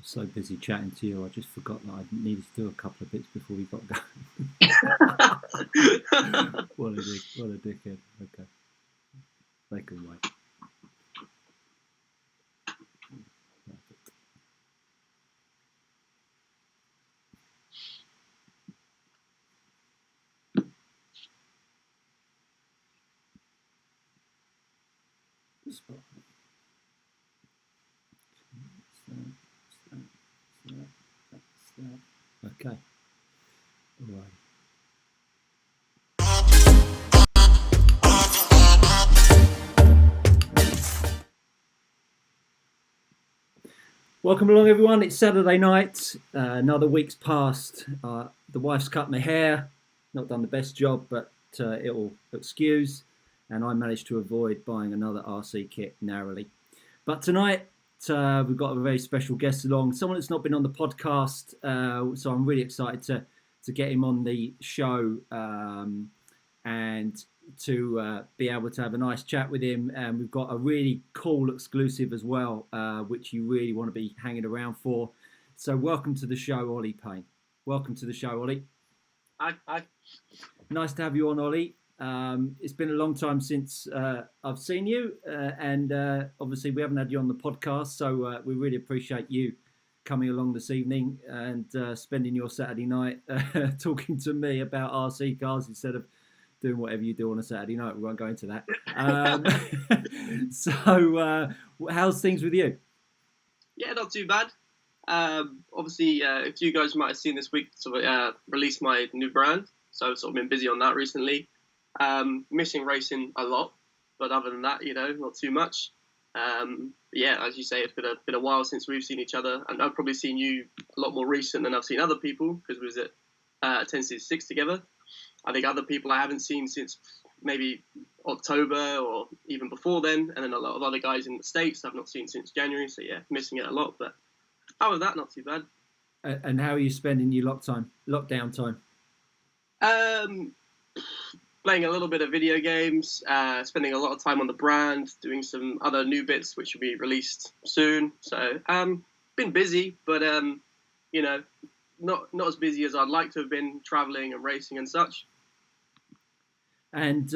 So busy chatting to you, I just forgot that I needed to do a couple of bits before we got going. What a dickhead. Okay. They can wait. Perfect. Okay. All right. Welcome along, everyone. It's Saturday night. Another week's passed. The wife's cut my hair. Not done the best job, but it'll excuse. And I managed to avoid buying another RC kit narrowly. But tonight, we've got a very special guest along. Someone that's not been on the podcast. So I'm really excited to get him on the show and to be able to have a nice chat with him. And we've got a really cool exclusive as well, which you really want to be hanging around for. So welcome to the show, Ollie Payne. Welcome to the show, Ollie. Hi. Nice to have you on, Ollie. It's been a long time since I've seen you, and obviously we haven't had you on the podcast, so we really appreciate you coming along this evening and spending your Saturday night talking to me about RC cars instead of doing whatever you do on a Saturday night. We won't go into that. So how's things with you? Yeah, not too bad. Obviously, if you guys might have seen this week, released my new brand. So I've sort of been busy on that recently. Missing racing a lot, but other than that, not too much. Yeah, as you say, it's been a while since we've seen each other, and I've probably seen you a lot more recent than I've seen other people because we was at 1066 together. I think other people I haven't seen since maybe October or even before then, and then a lot of other guys in the States I've not seen since January. So yeah, missing it a lot, but other than that, not too bad. And how are you spending your lockdown time? Playing a little bit of video games, spending a lot of time on the brand, doing some other new bits which will be released soon. So been busy, but not as busy as I'd like to have been, traveling and racing and such. And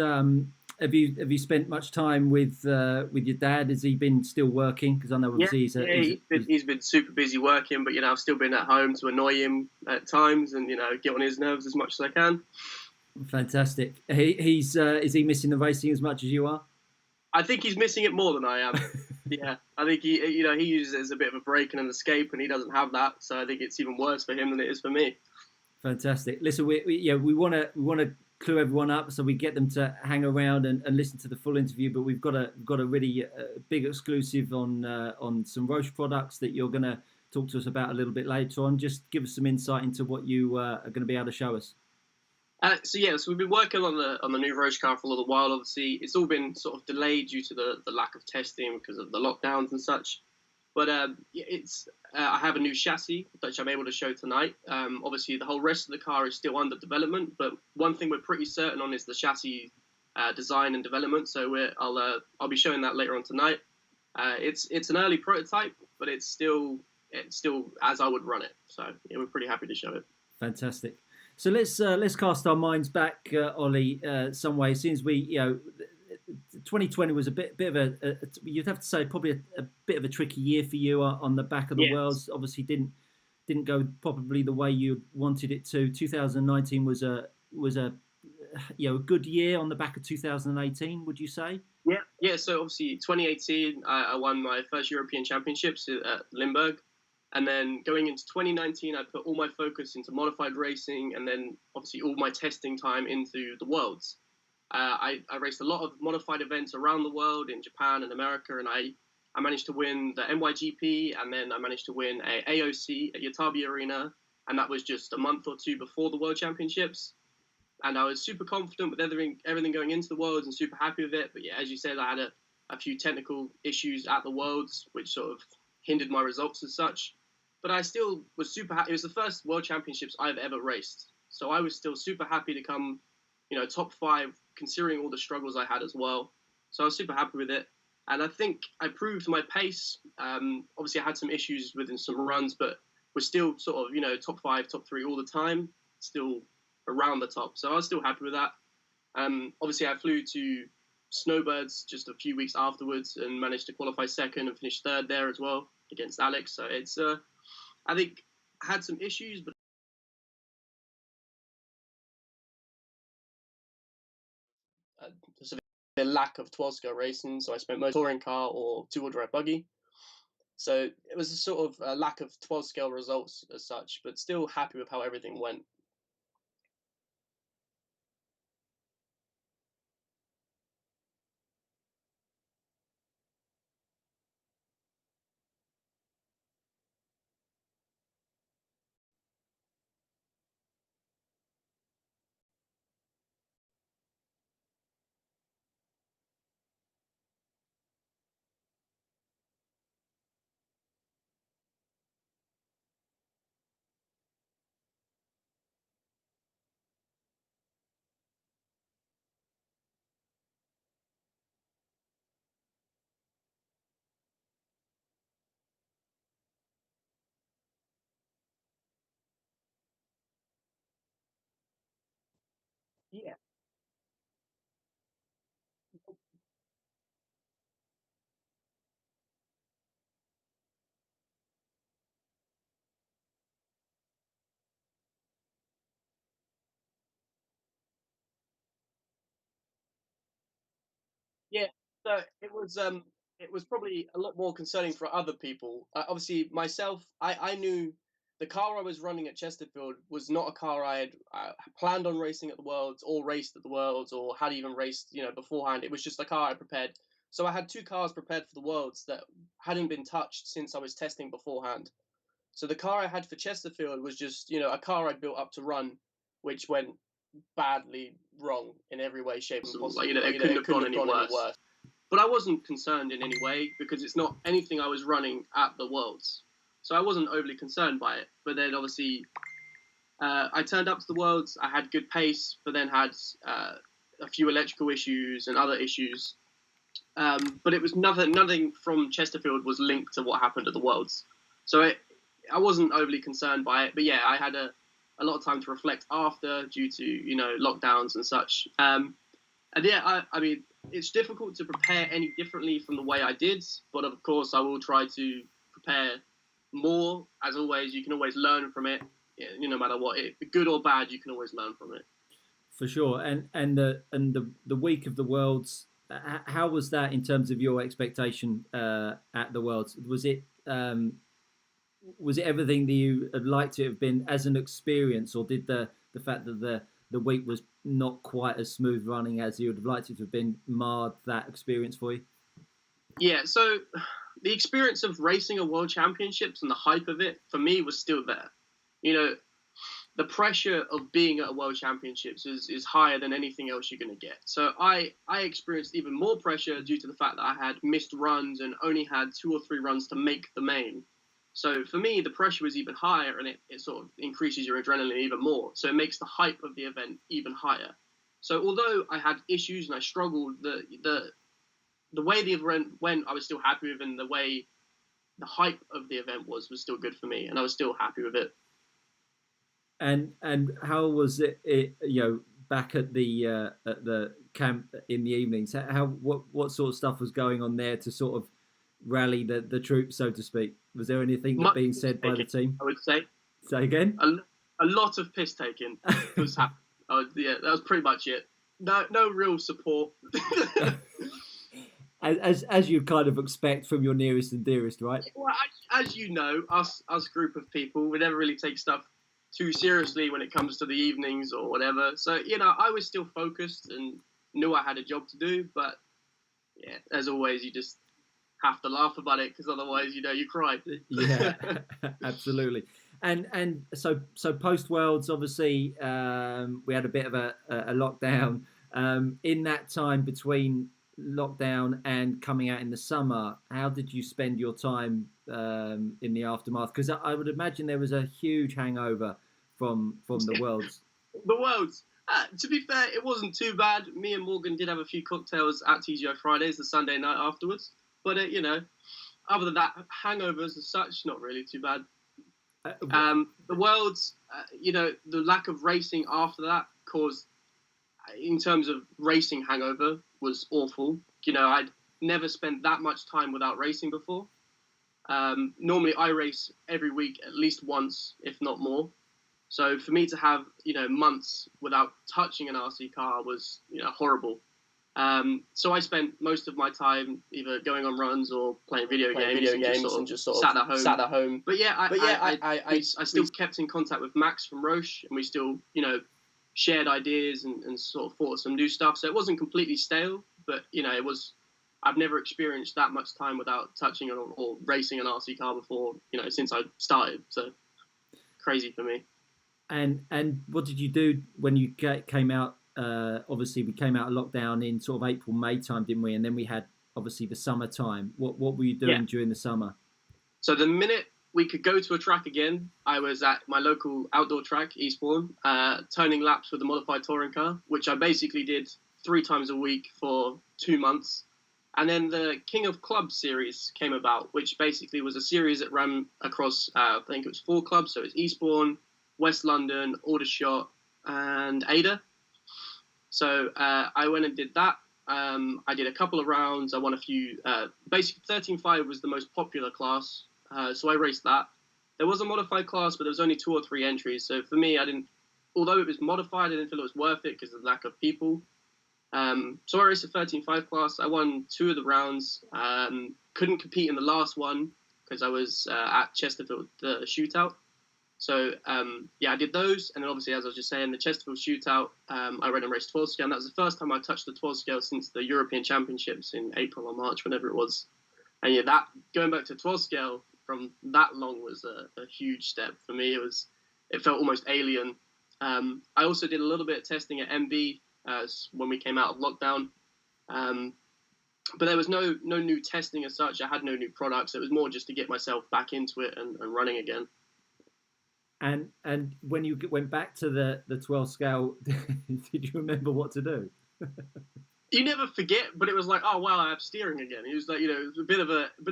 have you spent much time with your dad? Has he been still working? Because I know obviously he's been super busy working, but I've still been at home to annoy him at times and get on his nerves as much as I can. Fantastic. Is he missing the racing as much as you are? I think he's missing it more than I am. Yeah, I think he uses it as a bit of a break and an escape, and he doesn't have that. So I think it's even worse for him than it is for me. Fantastic. Listen, we want to clue everyone up so we get them to hang around and listen to the full interview. But we've got a really big exclusive on some Roche products that you're going to talk to us about a little bit later on. Just give us some insight into what you are going to be able to show us. So we've been working on the new Roche car for a little while. Obviously, it's all been sort of delayed due to the lack of testing because of the lockdowns and such. But I have a new chassis which I'm able to show tonight. Obviously, the whole rest of the car is still under development. But one thing we're pretty certain on is the chassis design and development. So I'll be showing that later on tonight. It's an early prototype, but it's still as I would run it. So yeah, we're pretty happy to show it. Fantastic. So let's cast our minds back, Ollie, some way. Since 2020 was a bit of a you'd have to say probably a bit of a tricky year for you on the back of the Worlds. Obviously, didn't go probably the way you wanted it to. 2019 was a good year on the back of 2018. Would you say? Yeah. So obviously, 2018, I won my first European Championships at Limburg. And then going into 2019, I put all my focus into modified racing and then obviously all my testing time into the Worlds. I raced a lot of modified events around the world in Japan and America, and I managed to win the NYGP, and then I managed to win a AOC at Yatabe Arena, and that was just a month or two before the World Championships. And I was super confident with everything going into the Worlds and super happy with it. But yeah, as you said, I had a few technical issues at the Worlds, which sort of hindered my results as such. But I still was super happy. It was the first World Championships I've ever raced. So I was still super happy to come, top 5, considering all the struggles I had as well. So I was super happy with it. And I think I proved my pace. Obviously, I had some issues within some runs, but was still sort of, top 5, top 3 all the time, still around the top. So I was still happy with that. Obviously, I flew to Snowbirds just a few weeks afterwards and managed to qualify second and finish third there as well against Alex. So it's, I think, I had some issues, but there's a lack of 12-scale racing. So I spent most touring car or two-wheel drive buggy. So it was a sort of a lack of 12-scale results as such, but still happy with how everything went. Yeah. Yeah, so it was probably a lot more concerning for other people. Obviously, myself, I knew the car I was running at Chesterfield was not a car I had planned on racing at the Worlds or raced at the Worlds or had even raced, beforehand. It was just a car I prepared. So I had 2 cars prepared for the Worlds that hadn't been touched since I was testing beforehand. So the car I had for Chesterfield was just, a car I'd built up to run, which went badly wrong in every way, shape, and possible. Like, it couldn't have gone any worse. But I wasn't concerned in any way because it's not anything I was running at the Worlds. So I wasn't overly concerned by it. But then obviously, I turned up to the Worlds. I had good pace, but then had a few electrical issues and other issues. But it was nothing from Chesterfield was linked to what happened at the Worlds. So I wasn't overly concerned by it. But yeah, I had a lot of time to reflect after due to, lockdowns and such. And yeah, I mean, it's difficult to prepare any differently from the way I did, but of course I will try to prepare more. As always, you can always learn from it. No matter what, good or bad, you can always learn from it. For sure. And the week of the Worlds, how was that in terms of your expectation at the Worlds? Was it everything that you had liked to have been as an experience, or did the fact that the week was not quite as smooth running as you would have liked it to have been marred that experience for you? Yeah, so the experience of racing a World Championships and the hype of it for me was still there. The pressure of being at a World Championships is higher than anything else you're going to get. So I experienced even more pressure due to the fact that I had missed runs and only had 2 or 3 runs to make the main. So for me, the pressure was even higher, and it sort of increases your adrenaline even more. So it makes the hype of the event even higher. So although I had issues and I struggled, the way the event went, I was still happy with, and the way the hype of the event was still good for me, and I was still happy with it. And how was it? Back at the camp in the evenings. What sort of stuff was going on there to sort of rally the troops, so to speak? Was there anything being said by the team? I would say. Say again. A lot of piss taking was happening. Yeah, that was pretty much it. No real support. as you kind of expect from your nearest and dearest, right? Well, as you know, us group of people, we never really take stuff too seriously when it comes to the evenings or whatever. So I was still focused and knew I had a job to do. But yeah, as always, you just have to laugh about it because otherwise, you cry. Yeah, absolutely. And so post Worlds, obviously, we had a bit of a lockdown. In that time between lockdown and coming out in the summer, how did you spend your time in the aftermath? Because I would imagine there was a huge hangover from the Worlds. The Worlds. To be fair, it wasn't too bad. Me and Morgan did have a few cocktails at TGI Fridays the Sunday night afterwards. But, other than that, hangovers as such, not really too bad. The Worlds, the lack of racing after that caused, in terms of racing hangover, was awful. I'd never spent that much time without racing before. Normally I race every week at least once, if not more. So for me to have, months without touching an RC car was, horrible. So I spent most of my time either going on runs or playing video games and just sort of sat at home. But yeah, I still kept in contact with Max from Roche, and we still, shared ideas and sort of thought of some new stuff. So it wasn't completely stale, but, it was. I've never experienced that much time without touching or racing an RC car before, since I started. So crazy for me. And what did you do when you came out? Obviously, we came out of lockdown in sort of April, May time, didn't we? And then we had, obviously, the summertime. What were you doing during the summer? So the minute we could go to a track again, I was at my local outdoor track, Eastbourne, turning laps with a modified touring car, which I basically did 3 times a week for 2 months. And then the King of Clubs series came about, which basically was a series that ran across, I think it was 4 clubs. So it was Eastbourne, West London, Aldershot, and Ada. So I went and did that. I did a couple of rounds. I won a few. Basically, 13.5 was the most popular class. So I raced that. There was a modified class, but there was only 2 or 3 entries. So for me, although it was modified, I didn't feel it was worth it because of the lack of people. So I raced a 13.5 class. I won 2 of the rounds. Couldn't compete in the last one because I was at Chesterfield, the shootout. So, I did those. And then obviously, as I was just saying, the Chesterfield shootout, I ran and raced 12 scale. And that was the first time I touched the 12 scale since the European Championships in April or March, whenever it was. And that going back to 12 scale from that long was a huge step for me. It felt almost alien. I also did a little bit of testing at MB when we came out of lockdown. But there was no new testing as such. I had no new products. It was more just to get myself back into it and running again. And when you went back to the 12 scale, did you remember what to do? You never forget, but it was like, oh wow, I have steering again. It was like, it was a bit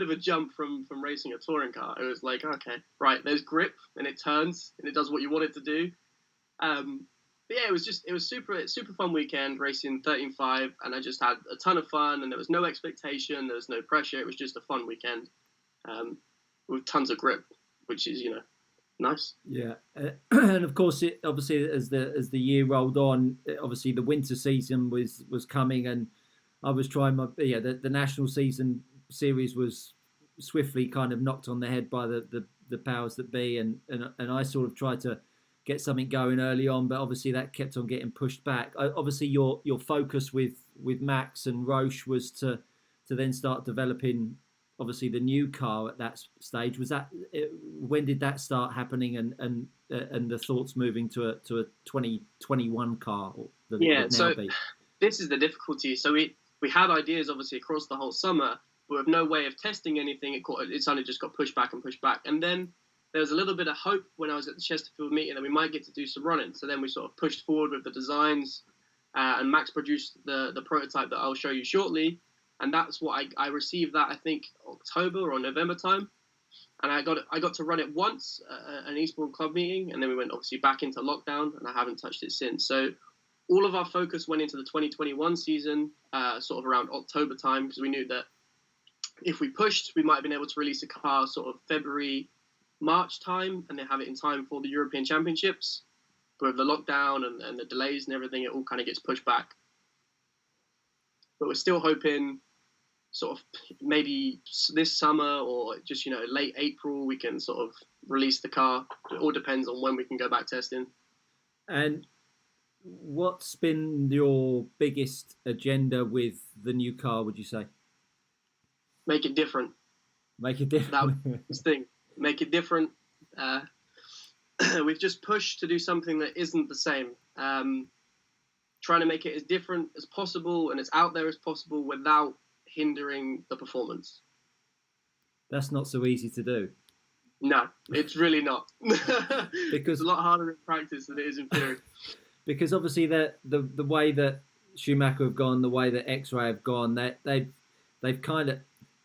of a jump from racing a touring car. It was like, okay, right, there's grip and it turns and it does what you want it to do. But yeah, it was super fun weekend racing 13.5, and I just had a ton of fun, and there was no expectation, there was no pressure. It was just a fun weekend with tons of grip, which is nice. Yeah, and of course, obviously as the year rolled on, obviously the winter season was coming, and I was trying the national series was swiftly kind of knocked on the head by the powers that be, and I sort of tried to get something going early on, but obviously that kept on getting pushed back. Obviously, your focus with Max and Roche was to then start developing, obviously, the new car at that stage. When did that start happening, and the thoughts moving to a 2021 car? This is the difficulty. So we had ideas obviously across the whole summer, but with no way of testing anything. It suddenly just got pushed back, and then there was a little bit of hope when I was at the Chesterfield meeting that we might get to do some running. So then we sort of pushed forward with the designs, and Max produced the prototype that I'll show you shortly. And that's what I received that, I think, October or November time. And I got to run it once at an Eastbourne club meeting, and then we went obviously back into lockdown, and I haven't touched it since. So all of our focus went into the 2021 season, sort of around October time, because we knew that if we pushed, we might have been able to release a car sort of February, March time, and then have it in time for the European Championships. But with the lockdown and the delays and everything, it all kind of gets pushed back. But we're still hoping sort of maybe this summer or just, late April, we can sort of release the car. It all depends on when we can go back testing. And what's been your biggest agenda with the new car, would you say? Make it different. Make it different. That was the thing. Make it different. We've just pushed to do something that isn't the same. trying to make it as different as possible and as out there as possible without hindering the performance. That's not so easy to do. No, it's really not. Because it's a lot harder in practice than it is in theory. Because obviously the way that Schumacher have gone, the way that X-Ray have gone, they've kind of,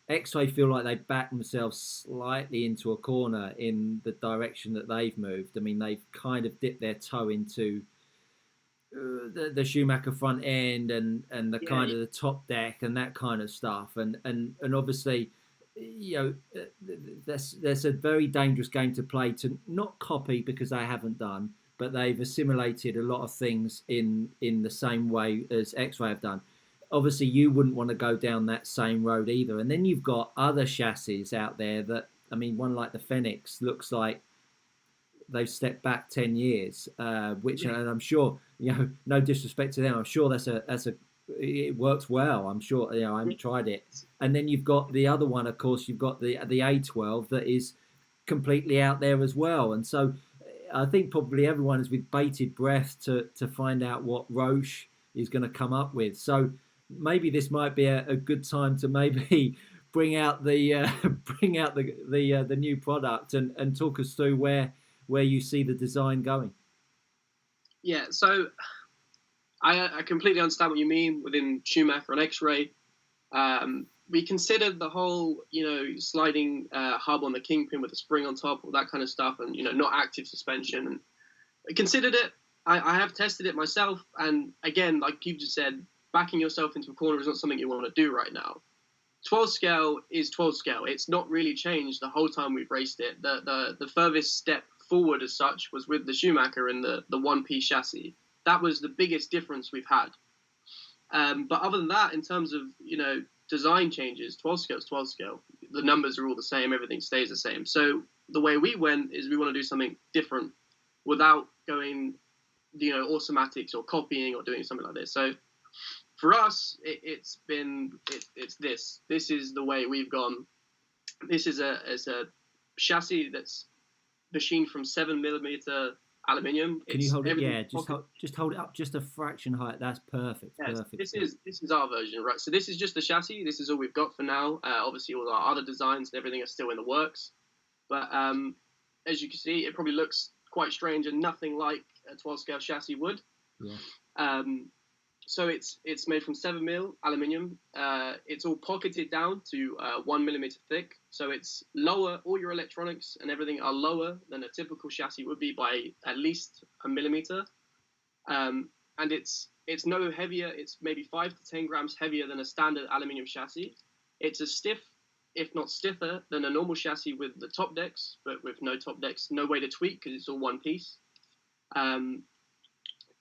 X-Ray feel like they backed themselves slightly into a corner in the direction that they've moved. I mean, they've kind of dipped their toe into the Schumacher front end and the kind of the top deck and that kind of stuff. And obviously, you know, that's a very dangerous game to play, to not copy, because they haven't done, but they've assimilated a lot of things in the same way as X-Ray have done. Obviously, you wouldn't want to go down that same road either. And then you've got other chassis out there that, I mean, one like the Phoenix looks like they've stepped back 10 years, which, and I'm sure, you know, no disrespect to them, I'm sure it works well. I'm sure, you know, I haven't tried it. And then you've got the other one, of course, you've got the A12 that is completely out there as well. And so I think probably everyone is with bated breath to find out what Roche is going to come up with. So maybe this might be a good time to maybe bring out the new product and talk us through where you see the design going. Yeah, so I completely understand what you mean within Schumacher and X-Ray. We considered the whole, you know, sliding hub on the kingpin with a spring on top, all that kind of stuff, and, you know, not active suspension. And I considered it. I have tested it myself, and again, like you just said, backing yourself into a corner is not something you want to do right now. 12 scale is 12 scale. It's not really changed the whole time we've raced it. The furthest step forward as such was with the Schumacher and the one-piece chassis. That was the biggest difference we've had. But other than that, in terms of, you know, design changes, 12 scale is 12 scale. The numbers are all the same. Everything stays the same. So the way we went is we want to do something different without going, you know, automatics or copying or doing something like this. So for us, it's this. This is the way we've gone. This is a chassis that's machined from 7mm aluminium. Can you hold it? Yeah, just hold it up just a fraction height. That's perfect. Yes, perfect. This is our version, right? So this is just the chassis. This is all we've got for now. Obviously, all our other designs and everything are still in the works. But as you can see, it probably looks quite strange and nothing like a 12 scale chassis would. Yeah. So it's made from 7mm aluminium. It's all pocketed down to 1mm thick. So it's lower. All your electronics and everything are lower than a typical chassis would be by at least a millimeter. And it's no heavier. It's maybe 5 to 10 grams heavier than a standard aluminium chassis. It's as stiff, if not stiffer, than a normal chassis with the top decks, but with no top decks, no way to tweak because it's all one piece.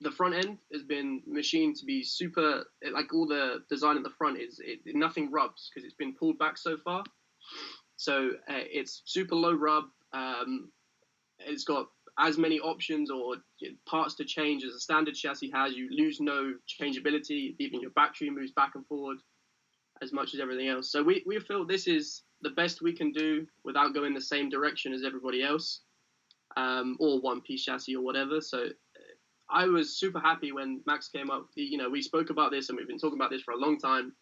The front end has been machined to be super, like all the design at the front nothing rubs because it's been pulled back so far. So it's super low rub. It's got as many options or parts to change as a standard chassis has. You lose no changeability. Even your battery moves back and forward as much as everything else. So we feel this is the best we can do without going the same direction as everybody else, or one-piece chassis or whatever. So I was super happy when Max came up. You know, we spoke about this and we've been talking about this for a long time.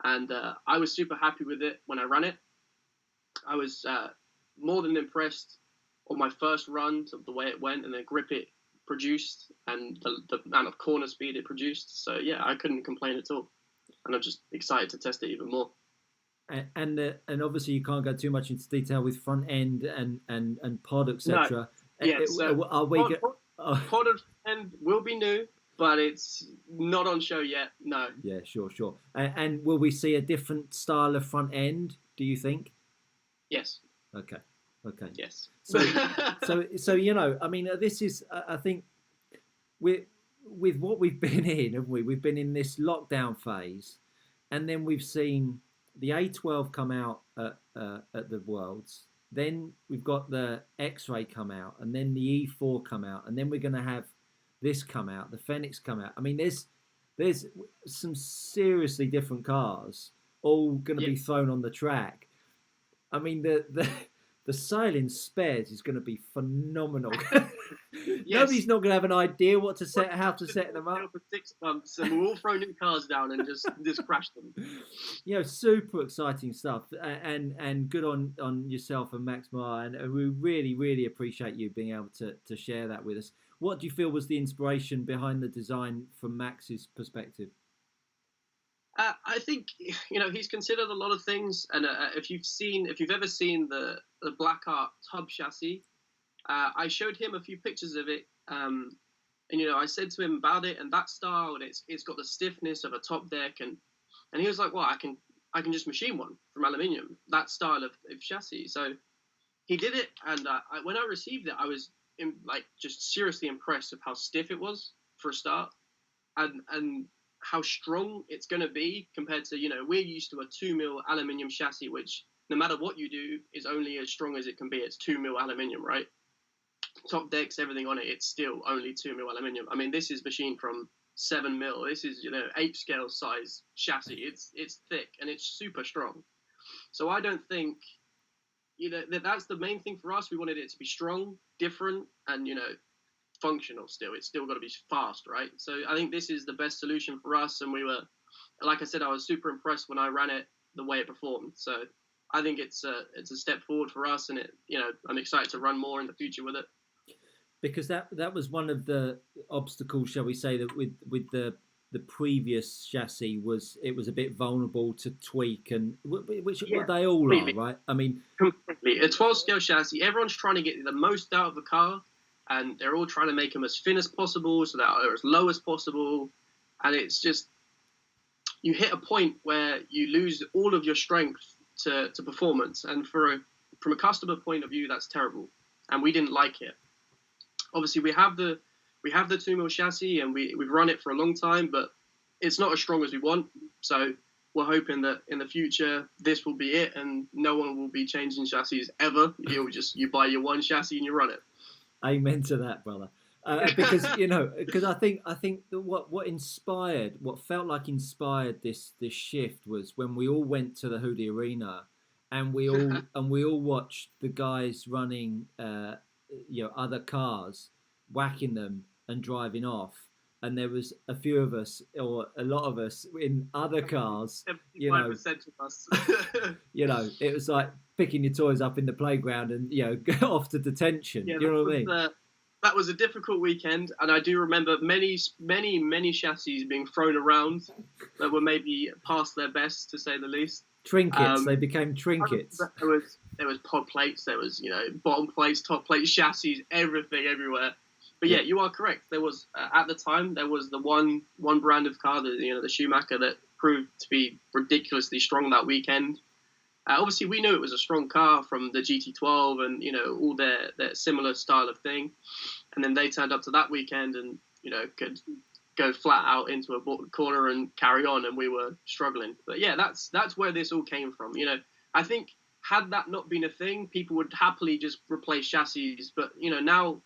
And I was super happy with it when I ran it. I was more than impressed on my first run of the way it went and the grip it produced and the amount of corner speed it produced. So, yeah, I couldn't complain at all. And I'm just excited to test it even more. And obviously you can't go too much into detail with front end and pod, etc. No. Yeah, so pod end will be new, but it's not on show yet. No. Yeah, sure. And will we see a different style of front end, do you think? Yes. Okay. Yes. So you know, I mean, this is, I think, with what we've been in, haven't we? We've been in this lockdown phase, and then we've seen the A12 come out at the Worlds. Then we've got the X-Ray come out, and then the E4 come out, and then we're going to have this come out, the Phoenix come out. I mean, there's some seriously different cars all going to be thrown on the track. I mean, the sailing spares is going to be phenomenal. Yes. Nobody's not going to have an idea how to set them up. For 6 months, and we'll all throw new cars down and just crash them. Super exciting stuff, and good on yourself and Max Meyer, and we really appreciate you being able to share that with us. What do you feel was the inspiration behind the design from Max's perspective? I think he's considered a lot of things, and if you've ever seen the Black Art tub chassis, I showed him a few pictures of it, and I said to him about it and that style, and it's got the stiffness of a top deck, and he was like, well, I can just machine one from aluminium, that style of chassis. So he did it, and when I received it, I was just seriously impressed with how stiff it was for a start, and how strong it's going to be compared to, we're used to a 2mm aluminium chassis, which no matter what you do is only as strong as it can be. It's 2mm aluminium, right? Top decks, everything on it, it's still only 2mm aluminium. I mean, this is machined from 7mm. This is, 8 scale size chassis. It's thick and it's super strong. So I don't think, that's the main thing for us. We wanted it to be strong, different, and, functional still. It's still got to be fast, right? So I think this is the best solution for us, and we were, like I said, I was super impressed when I ran it, the way it performed. So I think it's a step forward for us, and I'm excited to run more in the future with it. Because that was one of the obstacles, shall we say, that with the previous chassis was it was a bit vulnerable to tweak, and which they all completely are, right? I mean, completely. A 12 scale chassis, everyone's trying to get the most out of the car, and they're all trying to make them as thin as possible so that they're as low as possible. And it's just, you hit a point where you lose all of your strength to performance. And from a customer point of view, that's terrible. And we didn't like it. Obviously, we have the 2mm chassis, and we've run it for a long time, but it's not as strong as we want. So we're hoping that in the future, this will be it, and no one will be changing chassis ever. You buy your one chassis and you run it. Amen to that, brother. Because I think that what felt like inspired this shift was when we all went to the Hoodie Arena, and we all watched the guys running other cars, whacking them and driving off, and there was a few of us, or a lot of us, in other cars. 75% of us. It was like picking your toys up in the playground and go off to detention. Yeah, you know what I mean? That was a difficult weekend, and I do remember many chassis being thrown around that were maybe past their best, to say the least. Trinkets, they became trinkets. There was pod plates, there was bottom plates, top plates, chassis, everything everywhere. But yeah, you are correct. There was at the time there was the one brand of car, the Schumacher, that proved to be ridiculously strong that weekend. Obviously, we knew it was a strong car from the GT12 and all their similar style of thing, and then they turned up to that weekend and could go flat out into a corner and carry on, and we were struggling. But yeah, that's where this all came from. I think had that not been a thing, people would happily just replace chassis. But now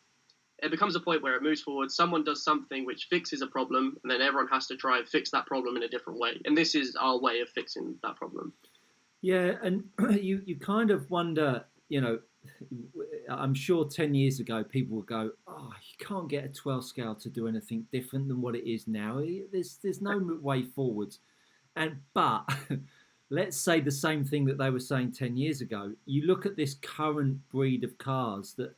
it becomes a point where it moves forward. Someone does something which fixes a problem, and then everyone has to try and fix that problem in a different way. And this is our way of fixing that problem. Yeah, and you kind of wonder, I'm sure 10 years ago people would go, oh, you can't get a 12 scale to do anything different than what it is now. There's no way forwards. But let's say the same thing that they were saying 10 years ago. You look at this current breed of cars, the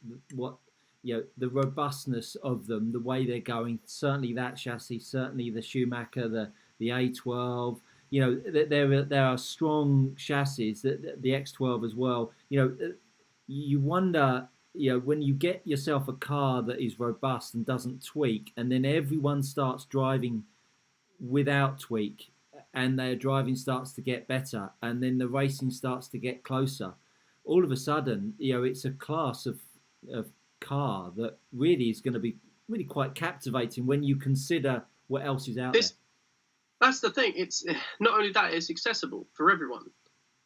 robustness of them, the way they're going, certainly that chassis, certainly the Schumacher, the A12, there are strong chassis, the X12 as well. You wonder, when you get yourself a car that is robust and doesn't tweak, and then everyone starts driving without tweak, and their driving starts to get better, and then the racing starts to get closer. All of a sudden, it's a class of car that really is going to be really quite captivating when you consider what else is out there. That's the thing. It's not only that, it's accessible for everyone.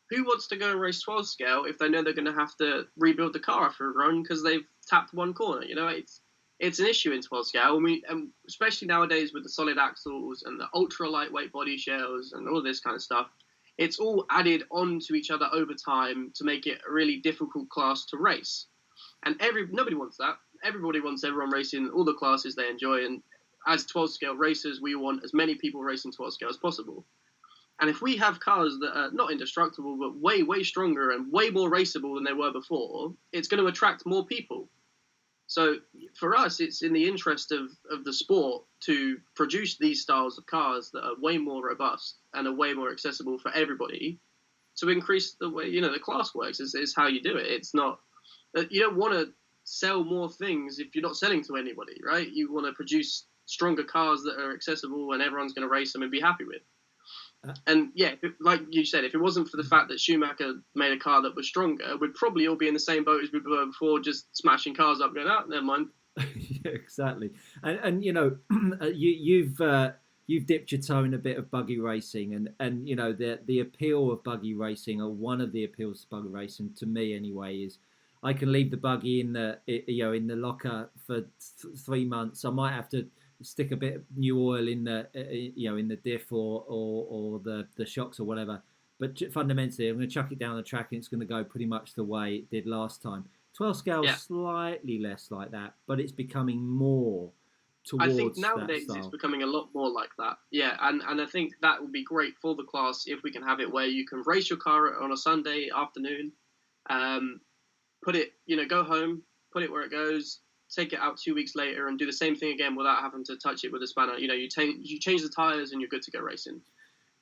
Who wants to go and race 12 scale if they know they're going to have to rebuild the car after a run because they've tapped one corner? It's an issue in 12 scale, and especially nowadays with the solid axles and the ultra lightweight body shells and all this kind of stuff. it's all added on to each other over time to make it a really difficult class to race. And nobody wants that. Everybody wants everyone racing all the classes they enjoy. And as 12 scale racers, we want as many people racing 12 scale as possible. And if we have cars that are not indestructible, but way, way stronger and way more raceable than they were before, it's going to attract more people. So for us, it's in the interest of the sport to produce these styles of cars that are way more robust and are way more accessible for everybody, to increase the way, the class works is how you do it. It's not, you don't want to sell more things if you're not selling to anybody, right? You want to produce stronger cars that are accessible and everyone's going to race them and be happy with. And yeah, like you said, if it wasn't for the fact that Schumacher made a car that was stronger, we'd probably all be in the same boat as we were before, just smashing cars up, going, oh, never mind. Yeah, exactly. And you've dipped your toe in a bit of buggy racing, and the appeal of buggy racing, or one of the appeals of buggy racing to me anyway, is I can leave the buggy in the locker for 3 months. I might have to stick a bit of new oil in the diff or the shocks or whatever, but fundamentally I'm going to chuck it down the track and it's going to go pretty much the way it did last time. 12 scale slightly less like that, but it's becoming more towards. I think nowadays it's becoming a lot more like that. Yeah, and I think that would be great for the class if we can have it where you can race your car on a Sunday afternoon, put it, go home, put it where it goes, take it out 2 weeks later and do the same thing again without having to touch it with a spanner. You change the tires and you're good to go racing.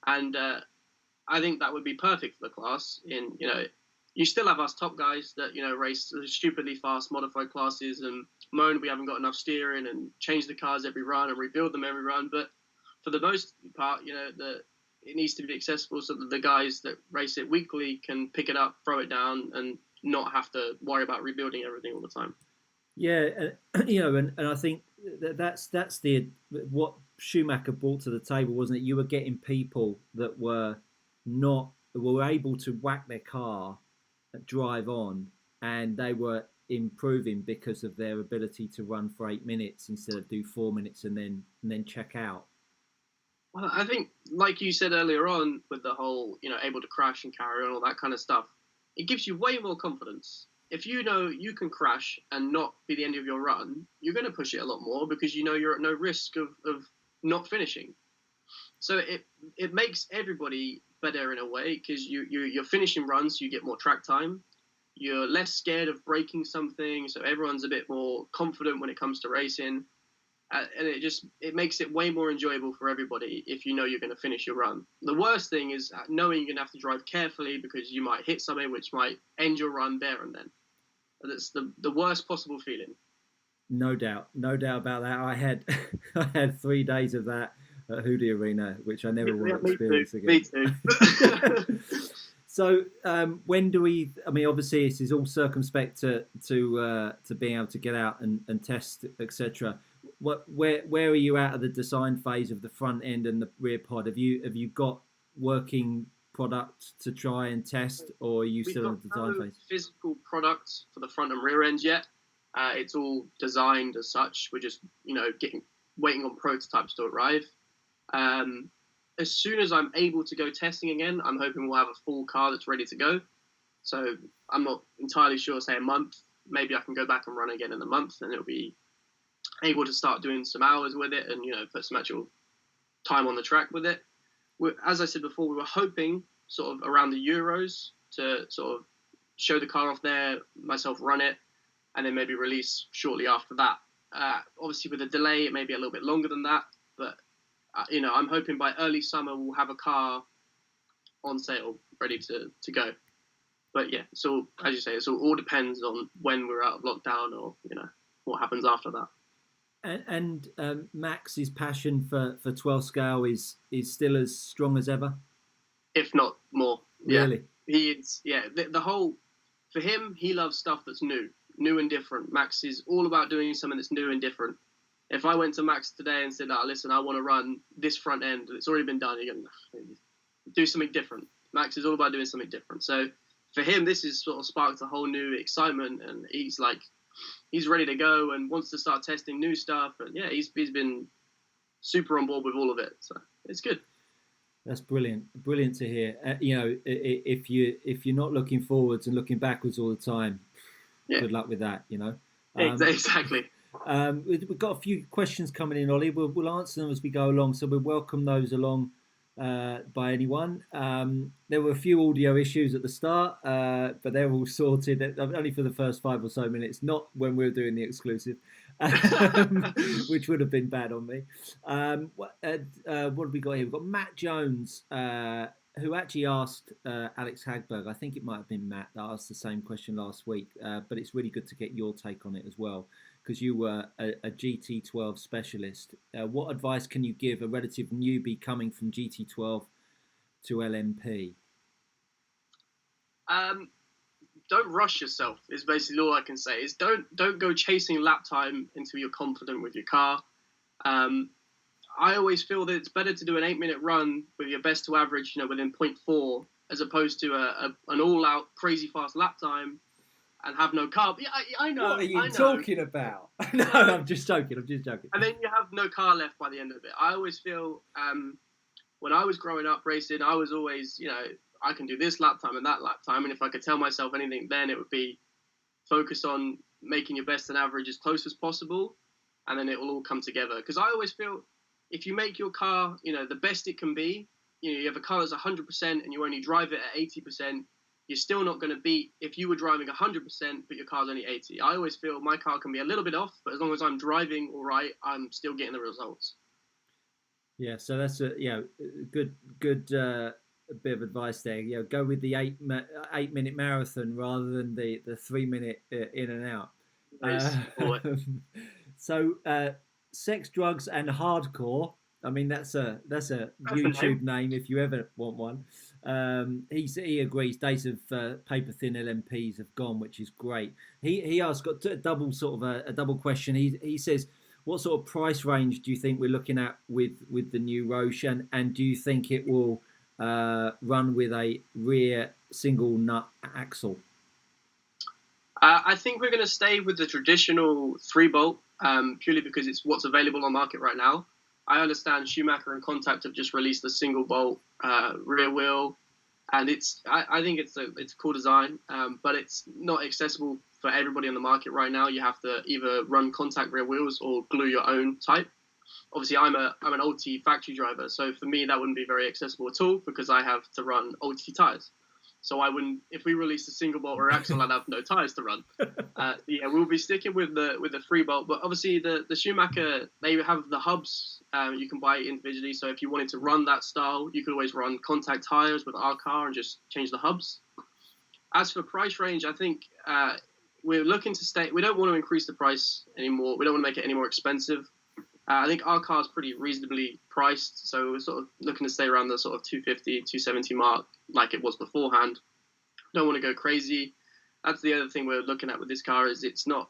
And I think that would be perfect for the class. You still have us top guys that, race stupidly fast modified classes and moan we haven't got enough steering and change the cars every run and rebuild them every run. But for the most part, it needs to be accessible so that the guys that race it weekly can pick it up, throw it down, and not have to worry about rebuilding everything all the time. Yeah, and I think that's what Schumacher brought to the table, wasn't it? You were getting people that were able to whack their car, drive on, and they were improving because of their ability to run for 8 minutes instead of do 4 minutes and then check out. Well, I think, like you said earlier on, with the whole able to crash and carry on, all that kind of stuff, it gives you way more confidence. If you know you can crash and not be the end of your run, you're going to push it a lot more because you're at no risk of not finishing. So it makes everybody better in a way because you're finishing runs, so you get more track time. You're less scared of breaking something, so everyone's a bit more confident when it comes to racing. And it makes it way more enjoyable for everybody if you know you're going to finish your run. The worst thing is knowing you're going to have to drive carefully because you might hit something which might end your run there and then. That's the worst possible feeling. No doubt about that. I had 3 days of that at Hoodie Arena, which I never want to experience again. Me too. So when do we? I mean, obviously, this is all circumspect to being able to get out and test, etc. Where are you at of the design phase of the front end and the rear pod? Have you got working product to try and test, or are you still in the design phase? Physical products for the front and rear ends yet. It's all designed as such. We're just waiting on prototypes to arrive. As soon as I'm able to go testing again, I'm hoping we'll have a full car that's ready to go. So I'm not entirely sure, say a month. Maybe I can go back and run again in a month, and it'll be able to start doing some hours with it and put some actual time on the track with it. As I said before, we were hoping sort of around the Euros to sort of show the car off there, myself run it, and then maybe release shortly after that. Obviously, with a delay, it may be a little bit longer than that, but I'm hoping by early summer we'll have a car on sale ready to go. But yeah, so as you say, it all depends on when we're out of lockdown or what happens after that. And Max's passion for 12 scale is still as strong as ever, if not more. Really, he is. Yeah, the whole for him, he loves stuff that's new and different. Max is all about doing something that's new and different. If I went to Max today and said, listen, I want to run this front end, it's already been done, you're going to do something different. Max is all about doing something different. So for him, this has sort of sparked a whole new excitement, and he's ready to go and wants to start testing new stuff. And yeah, he's been super on board with all of it. So it's good. That's brilliant to hear. If you're not looking forwards and looking backwards all the time, Yeah, good luck with that. exactly. We've got a few questions coming in, Ollie. We'll answer them as we go along, so we welcome those along by anyone. There were a few audio issues at the start, but they're all sorted. Only for the first 5 or so minutes, not when we were doing the exclusive, which would have been bad on me. What have we got here? We've got Matt Jones, who actually asked Alex Hagberg. I think it might have been Matt that asked the same question last week, but it's really good to get your take on it as well, because you were a GT12 specialist. What advice can you give a relative newbie coming from GT12 to LMP? Don't rush yourself is basically all I can say. Is don't go chasing lap time until you're confident with your car. I always feel that it's better to do an 8-minute run with your best to average, within 0.4, as opposed to an all-out crazy fast lap time and have no car. Yeah, I know. What are you talking about? No, I'm just joking. And then you have no car left by the end of it. I always feel when I was growing up racing, I was always, I can do this lap time and that lap time. And if I could tell myself anything then, it would be focus on making your best and average as close as possible. And then it will all come together. Because I always feel if you make your car, the best it can be, you have a car that's 100% and you only drive it at 80%, you're still not going to beat if you were driving 100%, but your car's only 80. I always feel my car can be a little bit off, but as long as I'm driving all right, I'm still getting the results. Yeah, so that's a good bit of advice there. Go with the 8-minute marathon rather than the 3-minute in and out. So sex, drugs, and hardcore. I mean, that's a YouTube name if you ever want one. He agrees. Days of paper thin LMPs have gone, which is great. He asked, got a double question. He says, what sort of price range do you think we're looking at with the new Roche, and do you think it will run with a rear single nut axle? I think we're going to stay with the traditional 3-bolt, purely because it's what's available on market right now. I understand Schumacher and Contact have just released a single bolt rear wheel, and I think it's a cool design, but it's not accessible for everybody on the market right now. You have to either run Contact rear wheels or glue your own type. Obviously, I'm an old T factory driver, so for me that wouldn't be very accessible at all because I have to run old T tires. So I wouldn't. If we released a single bolt or axle, I'd have no tires to run. We'll be sticking with the 3-bolt. But obviously, the Schumacher, they have the hubs. You can buy it individually. So if you wanted to run that style, you could always run Contact tires with our car and just change the hubs. As for price range, I think we're looking to stay. We don't want to increase the price anymore. We don't want to make it any more expensive. I think our car is pretty reasonably priced, so we're sort of looking to stay around the sort of 250, 270 mark like it was beforehand. Don't want to go crazy. That's the other thing we're looking at with this car is it's not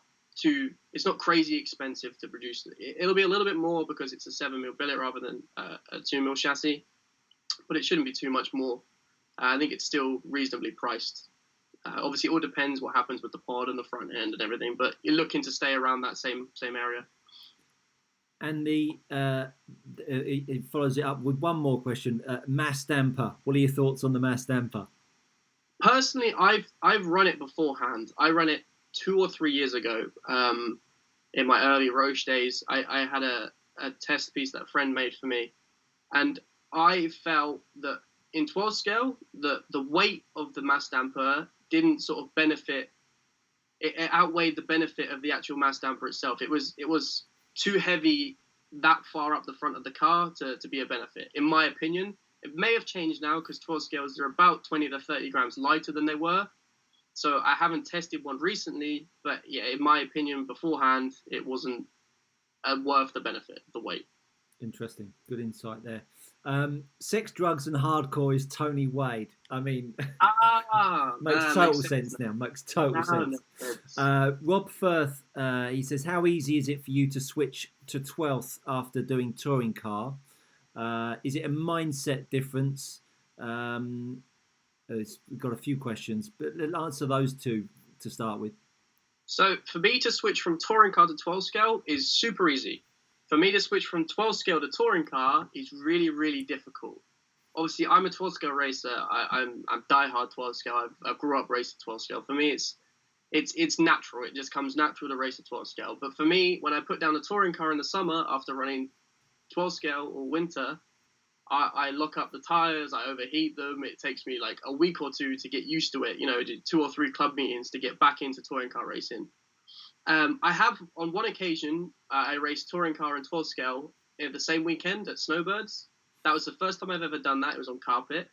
crazy expensive to produce. It'll be a little bit more because it's a 7mm billet rather than a 2mm chassis, but it shouldn't be too much more. I think it's still reasonably priced. Obviously, it all depends what happens with the pod and the front end and everything, but you're looking to stay around that same area. And it follows it up with one more question. Mass damper. What are your thoughts on the mass damper? Personally, I've run it beforehand. I ran it 2 or 3 years ago. In my early Roche days, I had a test piece that a friend made for me, and I felt that in 12 scale, the weight of the mass damper didn't sort of benefit. It outweighed the benefit of the actual mass damper itself. It was too heavy that far up the front of the car to be a benefit, in my opinion. It may have changed now because 12 scales are about 20 to 30 grams lighter than they were. So I haven't tested one recently, but yeah, in my opinion, beforehand, it wasn't worth the benefit of the weight. Interesting. Good insight there. Sex, drugs, and hardcore is Tony Wade. I mean, makes total sense now. Makes total sense. Rob Firth, he says, how easy is it for you to switch to 12th after doing touring car? Is it a mindset difference? We've got a few questions, but let's answer those two to start with. So for me to switch from touring car to 12 scale is super easy. For me to switch from 12 scale to touring car is really, really difficult. obviously I'm a 12 scale racer. I'm diehard 12 scale. I grew up racing 12 scale. For me, it's natural. It just comes natural to race a 12 scale. But for me, when I put down a touring car in the summer after running 12 scale or winter, I lock up the tires, I overheat them. It takes me like a week or two to get used to it. You know, did 2 or 3 club meetings to get back into touring car racing. I have, on one occasion, I raced touring car and 12 scale the same weekend at Snowbirds. That was the first time I've ever done that. It was on carpet.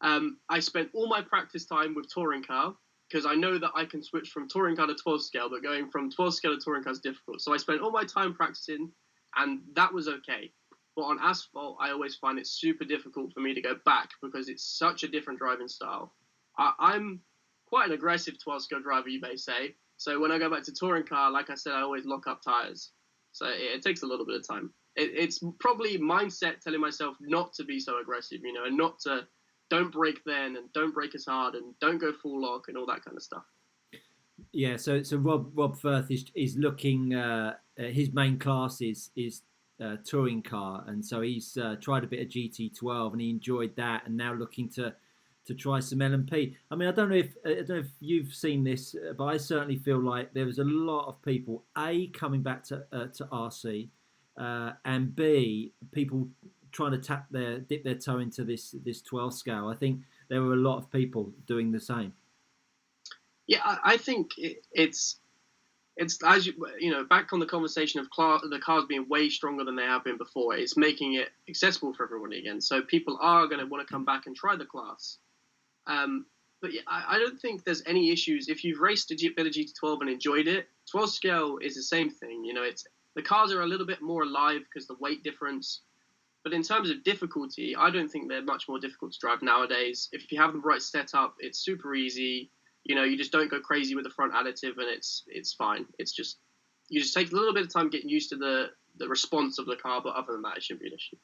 I spent all my practice time with touring car because I know that I can switch from touring car to 12 scale, but going from 12 scale to touring car is difficult. So I spent all my time practicing, and that was okay. But on asphalt, I always find it super difficult for me to go back because it's such a different driving style. I'm quite an aggressive 12 scale driver, you may say. So when I go back to touring car, like I said, I always lock up tires. So it takes a little bit of time. It's probably mindset telling myself not to be so aggressive, you know, and not to, don't brake then and don't brake as hard and don't go full lock and all that kind of stuff. Yeah, so Rob Firth is looking. His main class is touring car, and so he's tried a bit of GT12 and he enjoyed that, and now looking to try some LMP. I mean, I don't know if you've seen this, but I certainly feel like there was a lot of people coming back to RC, and B, people trying to dip their toe into this 12 scale. I think there were a lot of people doing the same. Yeah, I think it's as you know, back on the conversation of the cars being way stronger than they have been before. It's making it accessible for everybody again, so people are going to want to come back and try the class. But yeah, I don't think there's any issues if you've raced a bit of GT12 and enjoyed it. 12 scale is the same thing. You know, the cars are a little bit more alive because the weight difference. But in terms of difficulty, I don't think they're much more difficult to drive nowadays. If you have the right setup, it's super easy. You know, you just don't go crazy with the front additive, and it's fine. It's just you just take a little bit of time getting used to the response of the car, but other than that, it shouldn't be an issue.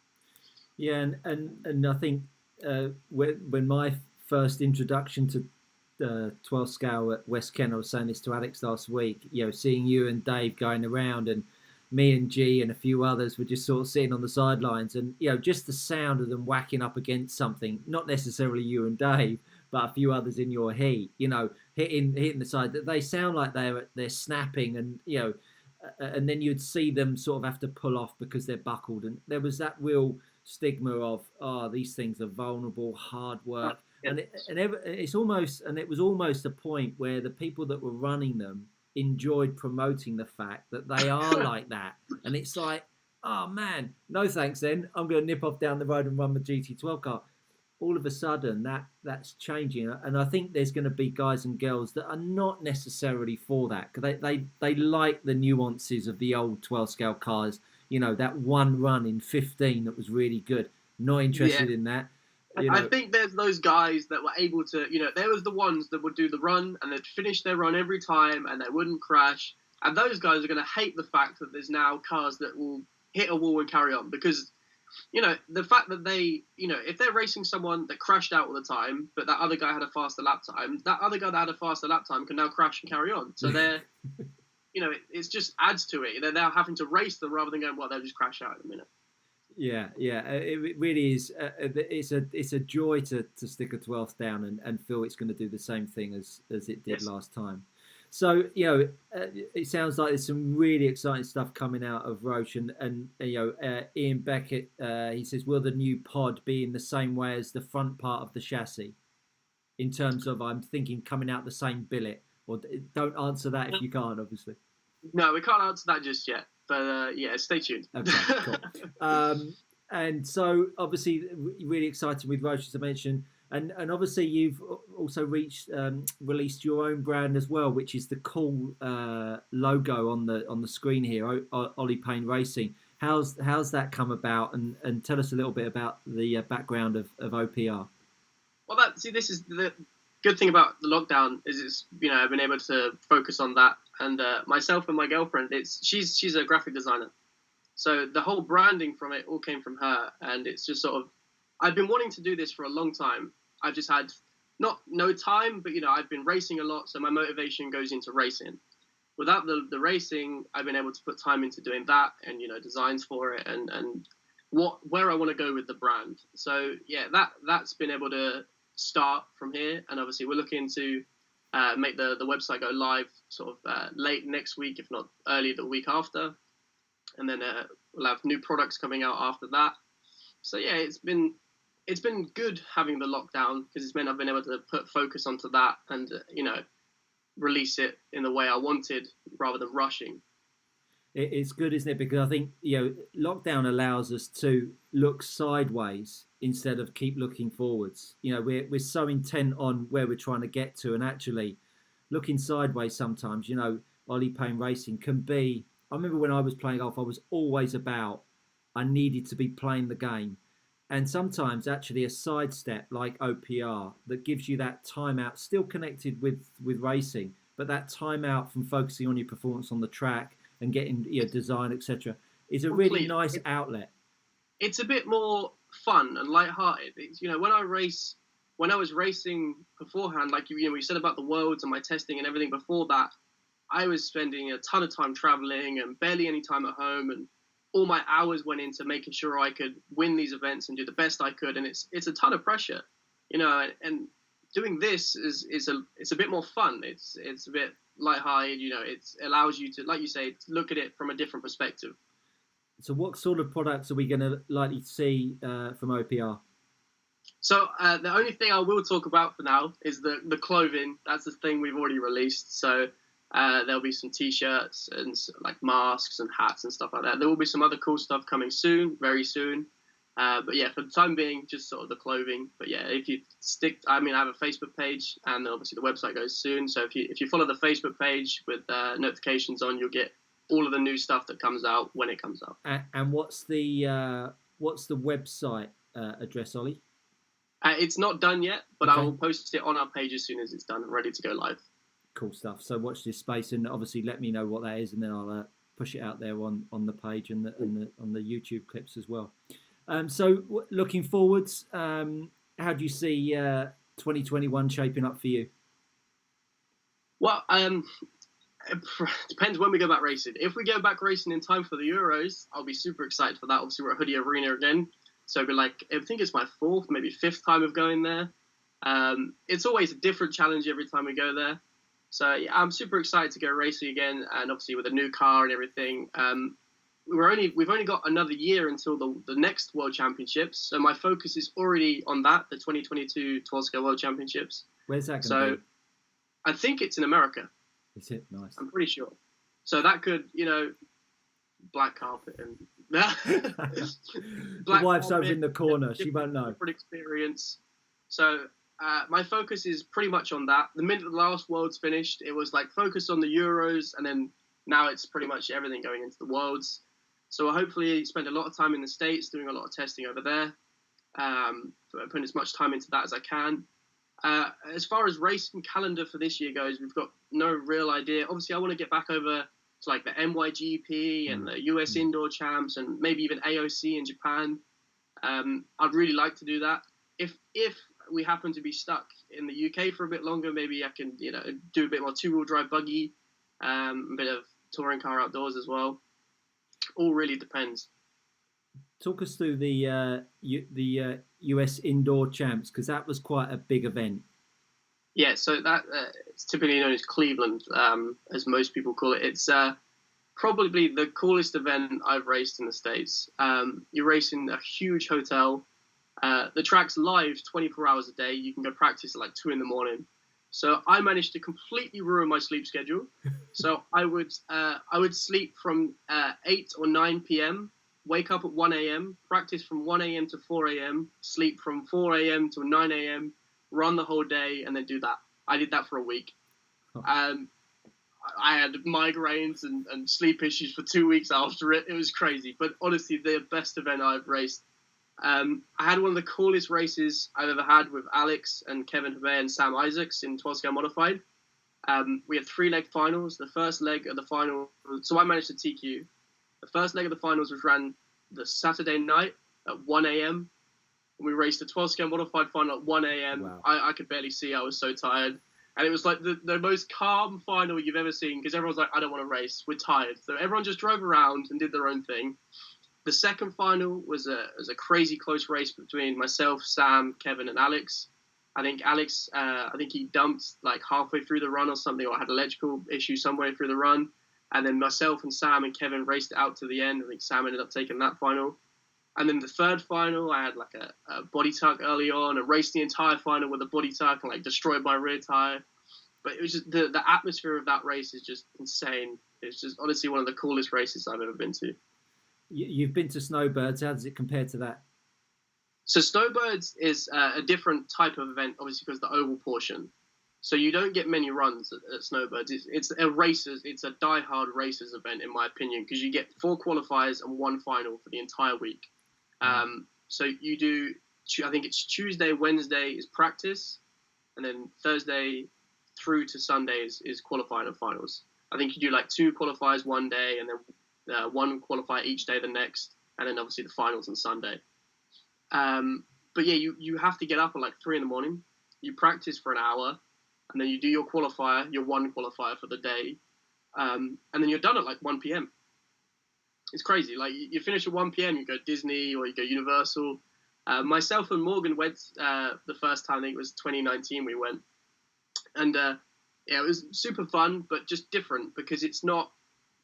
Yeah, and I think when my first introduction to 12 scale at West Kent, I was saying this to Alex last week. You know, seeing you and Dave going around, and me and G and a few others were just sort of sitting on the sidelines, and you know, just the sound of them whacking up against something. Not necessarily you and Dave, but a few others in your heat, you know, hitting the side, that they sound like they're snapping, and you know, and then you'd see them sort of have to pull off because they're buckled, and there was that real stigma of these things are vulnerable, hard work, and it was almost a point where the people that were running them enjoyed promoting the fact that they are like that, and it's like, oh man, no thanks. Then I'm going to nip off down the road and run the GT12 car. All of a sudden that's changing, and I think there's going to be guys and girls that are not necessarily for that, because they like the nuances of the old 12 scale cars. You know, that one run in 15 that was really good. Not interested in that. I think there's those guys that were able to, you know, there was the ones that would do the run and they'd finish their run every time and they wouldn't crash. And those guys are going to hate the fact that there's now cars that will hit a wall and carry on, because, you know, the fact that they, you know, if they're racing someone that crashed out all the time, but that other guy had a faster lap time, that other guy that had a faster lap time can now crash and carry on. So they're, you know, it just adds to it. They're now having to race them rather than going, well, they'll just crash out in a minute. Yeah. It really is. It's a joy to stick a 12th down and feel it's going to do the same thing as it did last time. So, you know, it sounds like there's some really exciting stuff coming out of Roche, and you know, Ian Beckett, he says, will the new pod be in the same way as the front part of the chassis? In terms of, I'm thinking, coming out the same billet, or don't answer that if you can't, obviously. No, we can't answer that just yet. But yeah, stay tuned. Okay, cool. And so, obviously, really excited with Roche, as I mentioned, and obviously you've also released your own brand as well, which is the cool logo on the screen here, Ollie Payne Racing. How's that come about? And tell us a little bit about the background of OPR. Well, this is the good thing about the lockdown is you know, I've been able to focus on that, and myself and my girlfriend, she's a graphic designer, so the whole branding from it all came from her, and it's just sort of, I've been wanting to do this for a long time. I've just had no time, but you know, I've been racing a lot, so my motivation goes into racing. Without the racing, I've been able to put time into doing that, and you know, designs for it, and where I want to go with the brand. So yeah, that's been able to start from here, and obviously we're looking to make the website go live sort of late next week, if not early the week after, and then we'll have new products coming out after that. So yeah, it's been good having the lockdown, because it's meant I've been able to put focus onto that and release it in the way I wanted rather than rushing. It's good, isn't it? Because I think lockdown allows us to look sideways instead of keep looking forwards. We're so intent on where we're trying to get to, and actually looking sideways sometimes. Ollie Payne racing can be. I remember when I was playing golf, I was always about I needed to be playing the game, and sometimes actually a sidestep like OPR that gives you that time out, still connected with racing, but that time out from focusing on your performance on the track and getting design, etc., is a really nice outlet. It's a bit more fun and lighthearted. It's, when I was racing beforehand, like we said about the worlds and my testing and everything before that, I was spending a ton of time traveling and barely any time at home, and all my hours went into making sure I could win these events and do the best I could, and it's a ton of pressure, and doing this is a bit more fun. It's a bit lighthearted, it allows you to, like you say, look at it from a different perspective. So what sort of products are we going to likely to see from OPR? So the only thing I will talk about for now is the clothing. That's the thing we've already released. So there'll be some t-shirts and like masks and hats and stuff like that. There will be some other cool stuff coming soon, very soon. But yeah, for the time being, just sort of the clothing. But yeah, if you I have a Facebook page, and obviously the website goes soon. So if you follow the Facebook page with notifications on, you'll get all of the new stuff that comes out when it comes out. And what's the website address, Ollie? It's not done yet, but okay. I will post it on our page as soon as it's done and ready to go live. Cool stuff. So watch this space, and obviously let me know what that is, and then I'll push it out there on the page and on the YouTube clips as well. So looking forwards, how do you see 2021 shaping up for you? Well, it depends when we go back racing. If we go back racing in time for the Euros, I'll be super excited for that. Obviously, we're at Hoodie Arena again, so it'll be like, I think it's my fourth, maybe fifth time of going there. It's always a different challenge every time we go there. So yeah, I'm super excited to go racing again, and obviously with a new car and everything. We've only got another year until the next World Championships, so my focus is already on that, the 2022 12 Scale World Championships. Where's that going to be? I think it's in America. Is it? Nice. I'm pretty sure. So that could, black carpet and the wife's over in the corner. She won't know. Different experience. So my focus is pretty much on that. The minute the last Worlds finished, it was like focus on the Euros, and then now it's pretty much everything going into the Worlds. So I'll hopefully spend a lot of time in the States doing a lot of testing over there, putting as much time into that as I can. As far as racing calendar for this year goes, we've got no real idea. Obviously, I want to get back over to like the MYGP and the US Indoor Champs and maybe even AOC in Japan. I'd really like to do that. If we happen to be stuck in the UK for a bit longer, maybe I can do a bit more two-wheel drive buggy, a bit of touring car outdoors as well. All really depends. Talk us through the US Indoor Champs, because that was quite a big event. Yeah, so that it's typically known as Cleveland, as most people call it. It's probably the coolest event I've raced in the States. You race in a huge hotel. The track's live 24 hours a day. You can go practice at like 2 a.m. So I managed to completely ruin my sleep schedule. So I would sleep from 8 or 9 p.m., wake up at 1 a.m., practice from 1 a.m. to 4 a.m., sleep from 4 a.m. to 9 a.m., run the whole day, and then do that. I did that for a week. I had migraines and sleep issues for 2 weeks after it. It was crazy. But honestly, the best event I've raced. I had one of the coolest races I've ever had with Alex and Kevin Hebert and Sam Isaacs in 12 Scale Modified. We had 3-leg finals. The first leg of the final, so I managed to TQ. The first leg of the finals was ran the Saturday night at 1 a.m. We raced the 12 Scale Modified final at 1 a.m. Wow. I could barely see. I was so tired. And it was like the most calm final you've ever seen, because everyone's like, I don't want to race. We're tired. So everyone just drove around and did their own thing. The second final was a crazy close race between myself, Sam, Kevin, and Alex. I think Alex, he dumped like halfway through the run or something, or had an electrical issue somewhere through the run. And then myself and Sam and Kevin raced it out to the end. I think Sam ended up taking that final. And then the third final, I had like a body tuck early on, and raced the entire final with a body tuck and like destroyed my rear tire. But it was just the atmosphere of that race is just insane. It's just honestly one of the coolest races I've ever been to. You've been to Snowbirds. How does it compare to that? So Snowbirds is a different type of event, obviously, because the oval portion. So you don't get many runs at Snowbirds. It's a die-hard racers event, in my opinion, because you get 4 qualifiers and 1 final for the entire week. So you do, I think it's Tuesday, Wednesday is practice, and then Thursday through to Sundays is qualifying and finals. I think you do like 2 qualifiers one day, and then 1 qualifier each day the next, and then obviously the finals on Sunday. But yeah, you have to get up at like 3 in the morning. You practice for an hour, and then you do your qualifier, your 1 qualifier for the day, and then you're done at like 1 p.m. It's crazy. Like you finish at 1 p.m., you go Disney or you go Universal. Myself and Morgan went the first time. I think it was 2019. We went, and yeah, it was super fun, but just different because it's not.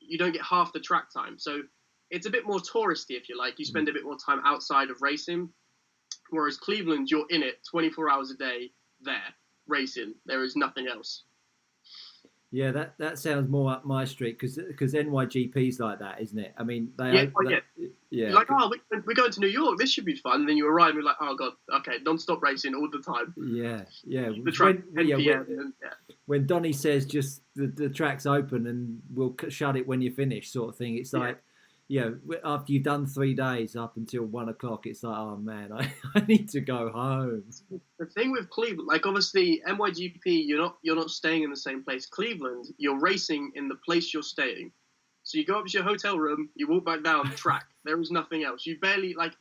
You don't get half the track time, so it's a bit more touristy, if you like. You spend a bit more time outside of racing, whereas Cleveland, you're in it 24 hours a day there, racing. There is nothing else. Yeah, that sounds more up my street because NYGP's like that, isn't it? I mean, You're like, oh, we're going to New York. This should be fun. And then you arrive and you're like, oh god, okay, non-stop racing all the time. Yeah. The track when Donnie says just the track's open and we'll shut it when you finish, sort of thing. It's like, after you've done 3 days up until 1 o'clock, it's like, oh man, I need to go home. The thing with Cleveland, like obviously NYGP, you're not staying in the same place. Cleveland, you're racing in the place you're staying. So you go up to your hotel room, you walk back down the track. There is nothing else. You barely like.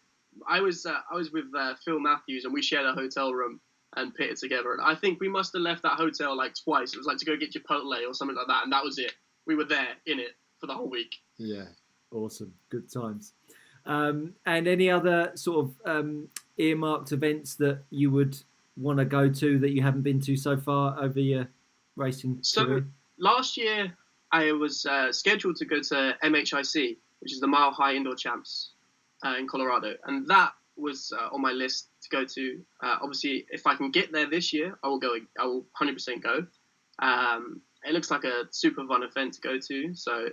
I was with Phil Matthews, and we shared a hotel room and pitted together. And I think we must have left that hotel like twice. It was like to go get Chipotle or something like that, and that was it. We were there in it for the whole week. Yeah. Awesome. Good times. And any other sort of earmarked events that you would want to go to that you haven't been to so far over your racing career? Last year, I was scheduled to go to MHIC, which is the Mile High Indoor Champs in Colorado. And that was on my list to go to. Obviously, if I can get there this year, I will go. I will 100% go. It looks like a super fun event to go to. So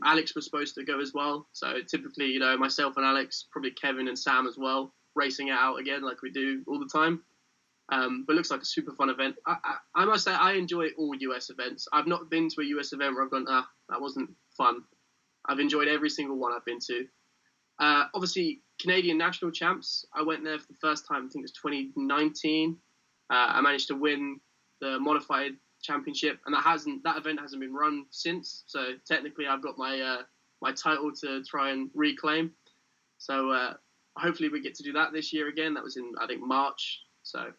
Alex was supposed to go as well. So typically, myself and Alex, probably Kevin and Sam as well, racing it out again like we do all the time. But it looks like a super fun event. I must say I enjoy all US events. I've not been to a US event where I've gone, that wasn't fun. I've enjoyed every single one I've been to. Obviously, Canadian National Champs, I went there for the first time, I think it was 2019. I managed to win the modified championship, and that event hasn't been run since. So technically, I've got my title to try and reclaim. So hopefully, we get to do that this year again. That was in I think March. So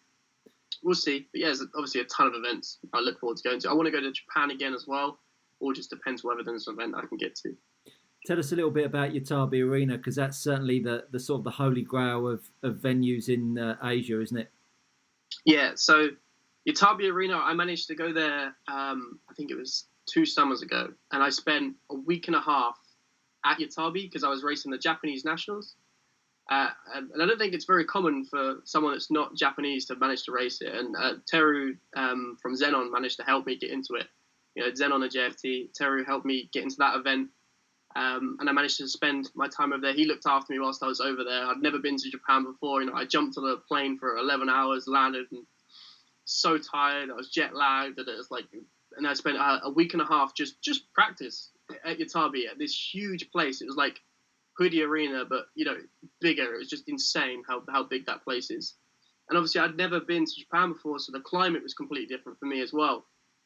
we'll see. But yeah, there's obviously a ton of events I look forward to going to. I want to go to Japan again as well, or just depends whether there's an event I can get to. Tell us a little bit about Yatabe Arena, because that's certainly the sort of the holy grail of venues in Asia, isn't it? Yeah, so Yatabe Arena, I managed to go there, I think it was 2 summers ago, and I spent a week and a half at Yatabe because I was racing the Japanese Nationals. And I don't think it's very common for someone that's not Japanese to manage to race it. And Teru from Xenon managed to help me get into it. Xenon and JFT, Teru helped me get into that event. And I managed to spend my time over there. He looked after me whilst I was over there. I'd never been to Japan before. I jumped on a plane for 11 hours, landed, and so tired. I was jet lagged, and it was like, and I spent a week and a half just practice at Yatabe at this huge place. It was like Hoodie Arena, but bigger. It was just insane how big that place is. And obviously, I'd never been to Japan before, so the climate was completely different for me as well.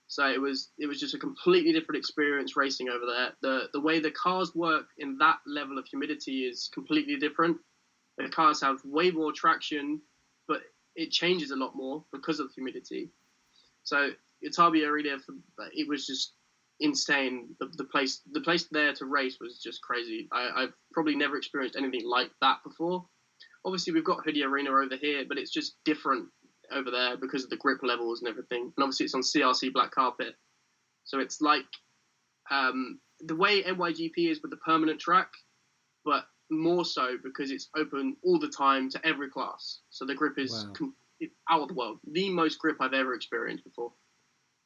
So it was just a completely different experience racing over there. The way the cars work in that level of humidity is completely different. The cars have way more traction, but it changes a lot more because of the humidity. So Yatabe Arena, it was just insane. The place there to race was just crazy. I've probably never experienced anything like that before. Obviously, we've got Hoodie Arena over here, but it's just different over there because of the grip levels and everything. And obviously, it's on CRC black carpet, so it's like the way NYGP is with the permanent track, but more so because it's open all the time to every class. So the grip is out of the world. The most grip I've ever experienced before.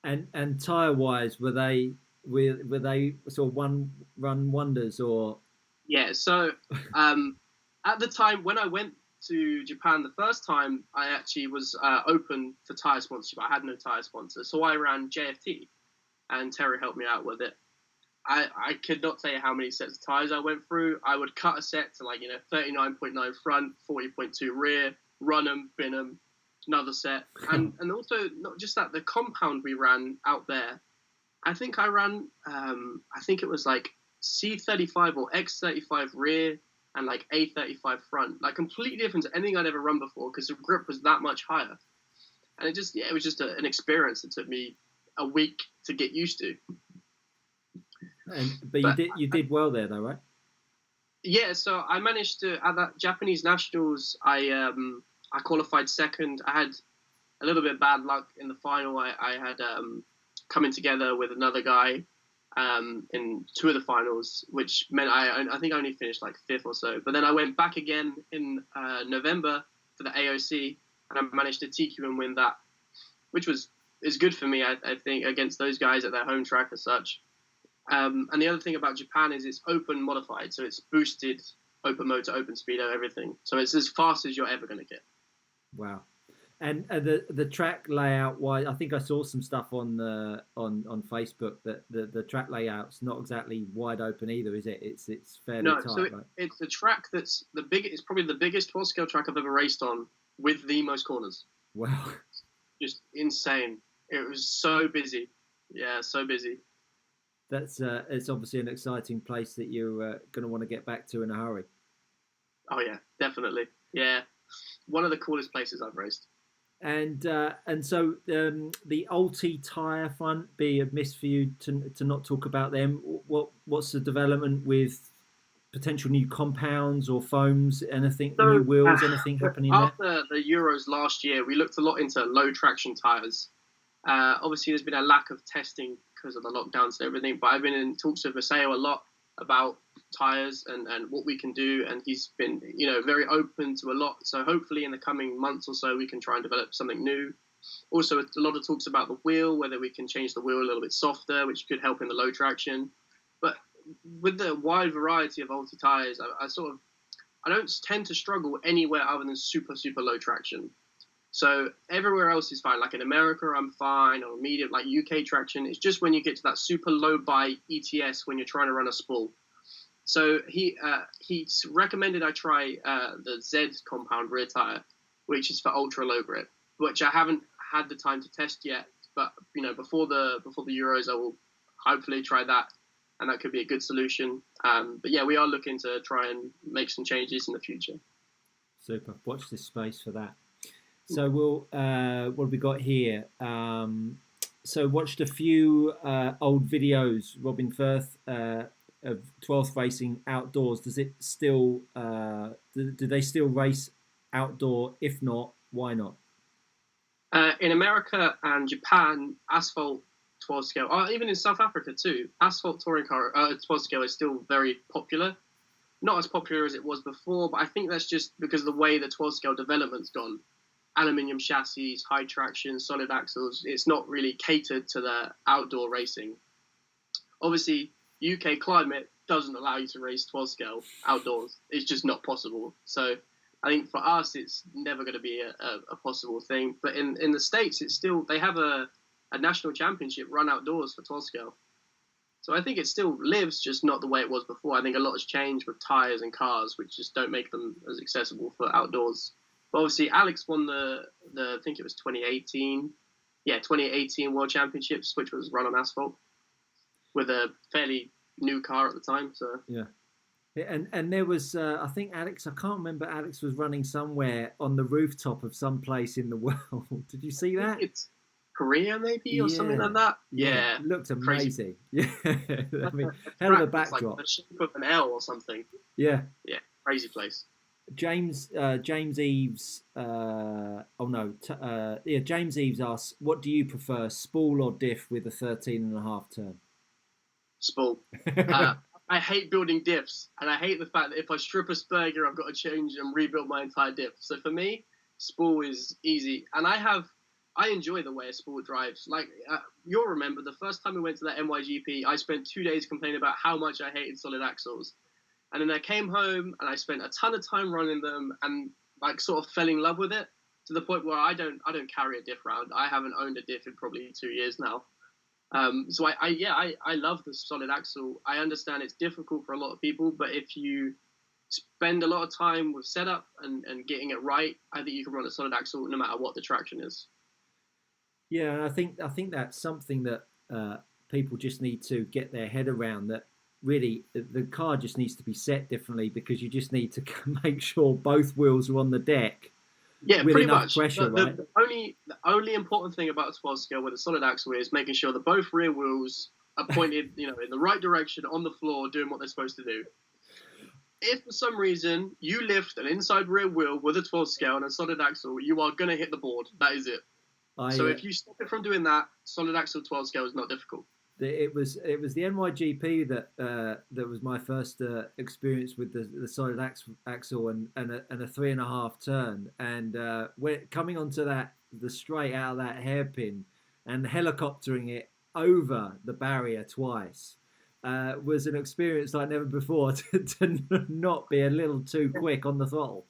And tire wise, were they sort of one run wonders or? Yeah. So at the time when I went to Japan the first time, I actually was open for tire sponsorship. I had no tire sponsor, so I ran JFT, and Terry helped me out with it. I could not tell you how many sets of tires I went through. I would cut a set to 39.9 front, 40.2 rear, run them, bin them, another set. And also, not just that, the compound we ran out there, I think I ran, I think it was like C35 or X35 rear and like A35 front. Like completely different to anything I'd ever run before because the grip was that much higher. And it was just an experience that took me a week to get used to. But you did well there though, right? Yeah, so I managed to at that Japanese Nationals. I qualified second. I had a little bit of bad luck in the final. I had coming together with another guy in two of the finals, which meant I think I only finished like fifth or so. But then I went back again in November for the AOC, and I managed to TQ and win that, which is good for me. I think against those guys at their home track as such. And the other thing about Japan is it's open modified, so it's boosted open motor, open speedo, everything. So it's as fast as you're ever going to get. Wow. And the track layout wise, I think I saw some stuff on Facebook that the track layout's not exactly wide open either, is it? It's fairly tight. So right? It's a track that's it's probably the biggest 12 scale track I've ever raced on with the most corners. Wow. Just insane. It was so busy. Yeah, so busy. That's it's obviously an exciting place that you're going to want to get back to in a hurry. Oh yeah, definitely. Yeah, one of the coolest places I've raced. And so the Ulti tire front, be amiss for you to not talk about them. What's the development with potential new compounds or foams? Anything, new wheels? Anything happening there? After the Euros last year, we looked a lot into low traction tires. Obviously, there's been a lack of testing because of the lockdowns and everything, but I've been in talks with Maseo a lot about tires and what we can do, and he's been very open to a lot. So hopefully in the coming months or so we can try and develop something new. Also, a lot of talks about the wheel, whether we can change the wheel a little bit softer, which could help in the low traction. But with the wide variety of Ulti tires, I don't tend to struggle anywhere other than super low traction. So everywhere else is fine. Like in America, I'm fine, or medium, like UK traction. It's just when you get to that super low by ETS when you're trying to run a spool. So he's recommended I try the Z compound rear tire, which is for ultra low grip, which I haven't had the time to test yet. But before the Euros, I will hopefully try that, and that could be a good solution. But yeah, we are looking to try and make some changes in the future. Super. Watch this space for that. So we'll what have we got here? So watched a few old videos, Robin Firth, of 12th racing outdoors. Does it still? Do they still race outdoor? If not, why not? In America and Japan, asphalt 12 scale, or even in South Africa too, asphalt touring car 12 scale is still very popular. Not as popular as it was before, but I think that's just because of the way the 12 scale development's gone. Aluminium chassis, high traction, solid axles. It's not really catered to the outdoor racing. Obviously, UK climate doesn't allow you to race 12 scale outdoors. It's just not possible. So I think for us, it's never going to be a possible thing. But in the States, it's still, they have a national championship run outdoors for 12 scale. So I think it still lives, just not the way it was before. I think a lot has changed with tires and cars, which just don't make them as accessible for outdoors. But obviously, Alex won the I think it was 2018. Yeah, 2018 World Championships, which was run on asphalt with a fairly new car at the time. So yeah. And there was, I think Alex, I can't remember, Alex was running somewhere on the rooftop of some place in the world. Did you see that? Korea maybe or something like that. Yeah, it looked crazy. amazing. Yeah, I mean, The hell of a track was like backdrop. the shape of an L or something. Yeah. Yeah, crazy place. James Eves. James Eves asks, "What do you prefer, spool or diff with a 13.5 turn?" Spool. Uh, I hate building diffs, and I hate the fact that if I strip a spur gear, I've got to change and rebuild my entire diff. So for me, spool is easy, and I enjoy the way a spool drives. Like you'll remember the first time we went to that NYGP, I spent 2 days complaining about how much I hated solid axles. And then I came home and I spent a ton of time running them and like sort of fell in love with it to the point where I don't carry a diff around. I haven't owned a diff in probably 2 years now. So I love the solid axle. I understand it's difficult for a lot of people, but if you spend a lot of time with setup and getting it right, I think you can run a solid axle no matter what the traction is. Yeah, and I think that's something that people just need to get their head around. That really the car just needs to be set differently because you just need to make sure both wheels are on the deck. Yeah, with pretty enough much. Pressure, right? The only important thing about a 12 scale with a solid axle is making sure that both rear wheels are pointed, in the right direction on the floor, doing what they're supposed to do. If for some reason you lift an inside rear wheel with a 12 scale and a solid axle, you are going to hit the board. That is it. So if you stop it from doing that, solid axle 12 scale is not difficult. It was the NYGP that was my first experience with the solid axle and a 3.5 turn, and we're coming onto the straight out of that hairpin and helicoptering it over the barrier twice was an experience like never before to not be a little too quick on the throttle.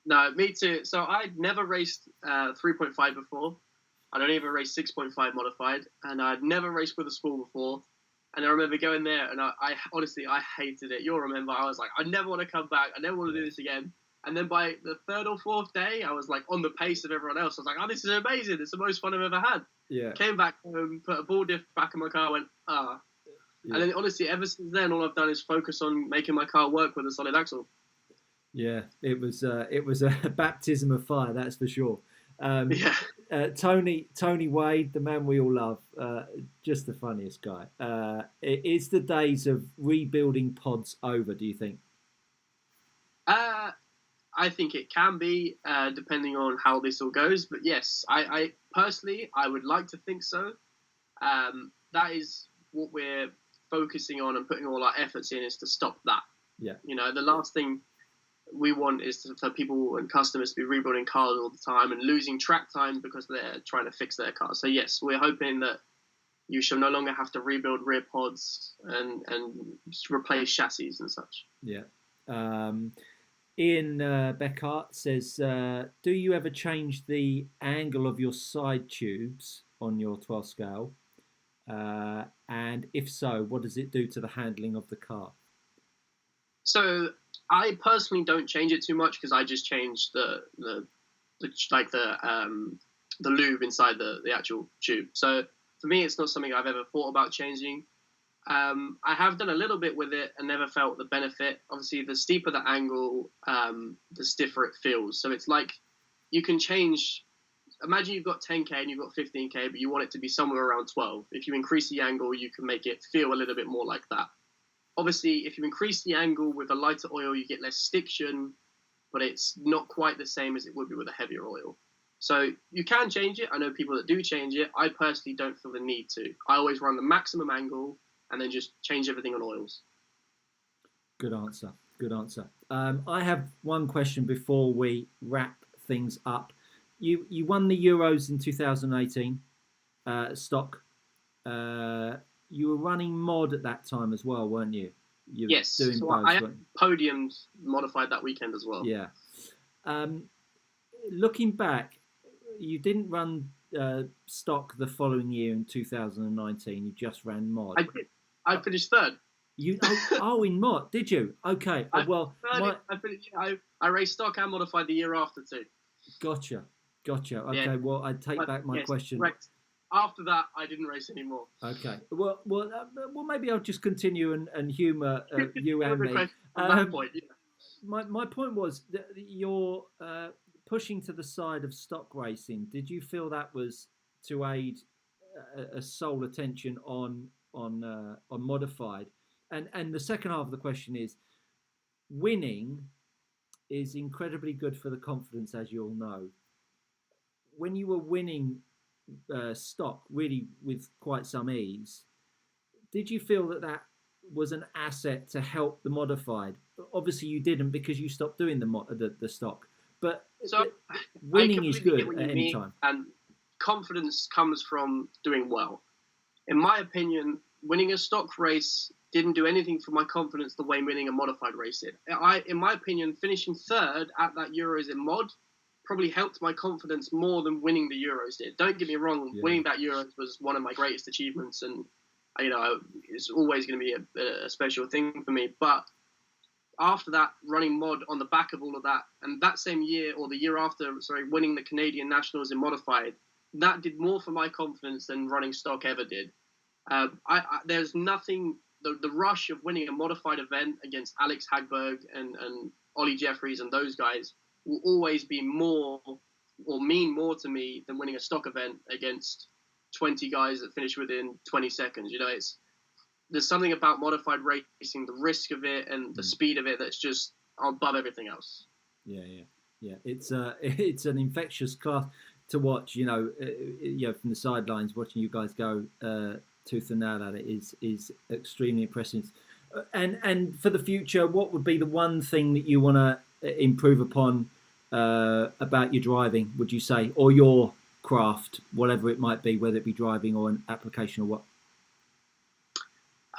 No, me too. So I'd never raced 3.5 before. I'd only ever raced 6.5 modified, and I'd never raced with a spool before. And I remember going there, and I honestly, I hated it. You'll remember, I was like, I never want to come back. I never want to do this again. And then by the third or fourth day, I was like on the pace of everyone else. I was like, oh, this is amazing. It's the most fun I've ever had. Yeah. Came back home, put a ball diff back in my car, went, ah. Yeah. And then honestly, ever since then, all I've done is focus on making my car work with a solid axle. Yeah, it was a baptism of fire, that's for sure. Tony Wade, the man we all love, just the funniest guy. Is the days of rebuilding pods over, do you think? I think it can be, depending on how this all goes. But yes, I personally, I would like to think so. That is what we're focusing on and putting all our efforts in, is to stop that. Yeah. The last thing we want is for people and customers to be rebuilding cars all the time and losing track time because they're trying to fix their cars. So yes, we're hoping that you shall no longer have to rebuild rear pods and replace chassis and such. Yeah. Ian Beckhart says, do you ever change the angle of your side tubes on your 12 scale? And if so, what does it do to the handling of the car? So I personally don't change it too much because I just change the lube inside the actual tube. So for me, it's not something I've ever thought about changing. I have done a little bit with it and never felt the benefit. Obviously, the steeper the angle, the stiffer it feels. So it's like you can change. Imagine you've got 10K and you've got 15K, but you want it to be somewhere around 12. If you increase the angle, you can make it feel a little bit more like that. Obviously, if you increase the angle with a lighter oil, you get less stiction, but it's not quite the same as it would be with a heavier oil. So you can change it. I know people that do change it. I personally don't feel the need to. I always run the maximum angle and then just change everything on oils. Good answer. I have one question before we wrap things up. You won the Euros in 2018, stock. You were running mod at that time as well, weren't you? Yes. Doing so both, I podiumed modified that weekend as well. Yeah. Looking back, you didn't run stock the following year in 2019. You just ran mod. I did. I finished third. In mod, did you? Okay. I raced stock and modified the year after too. Gotcha. Okay. Yeah. Well, I take back my question. Correct. After that, I didn't race anymore. Okay. Well, maybe I'll just continue and humour you and me. At that point, yeah. My point was that you're pushing to the side of stock racing. Did you feel that was to aid a sole attention on modified. And the second half of the question is, winning is incredibly good for the confidence, as you all know. When you were winning stock really with quite some ease, did you feel that was an asset to help the modified? Obviously, you didn't, because you stopped doing the stock. But So winning is good at any time. And confidence comes from doing well. In my opinion, winning a stock race didn't do anything for my confidence the way winning a modified race did. In my opinion, finishing third at that Euros in mod probably helped my confidence more than winning the Euros did. Don't get me wrong, winning that Euros was one of my greatest achievements, and it's always going to be a special thing for me. But after that, running mod on the back of all of that, and that same year or the year after, winning the Canadian Nationals in modified, that did more for my confidence than running stock ever did. There's nothing. The rush of winning a modified event against Alex Hagberg and Ollie Jeffries and those guys will always be more or mean more to me than winning a stock event against 20 guys that finish within 20 seconds. There's something about modified racing, the risk of it and the speed of it, that's just above everything else. Yeah. It's an infectious class to watch. From the sidelines, watching you guys go tooth and nail at it is extremely impressive. And for the future, what would be the one thing that you want to improve upon about your driving, would you say, or your craft, whatever it might be, whether it be driving or an application or what?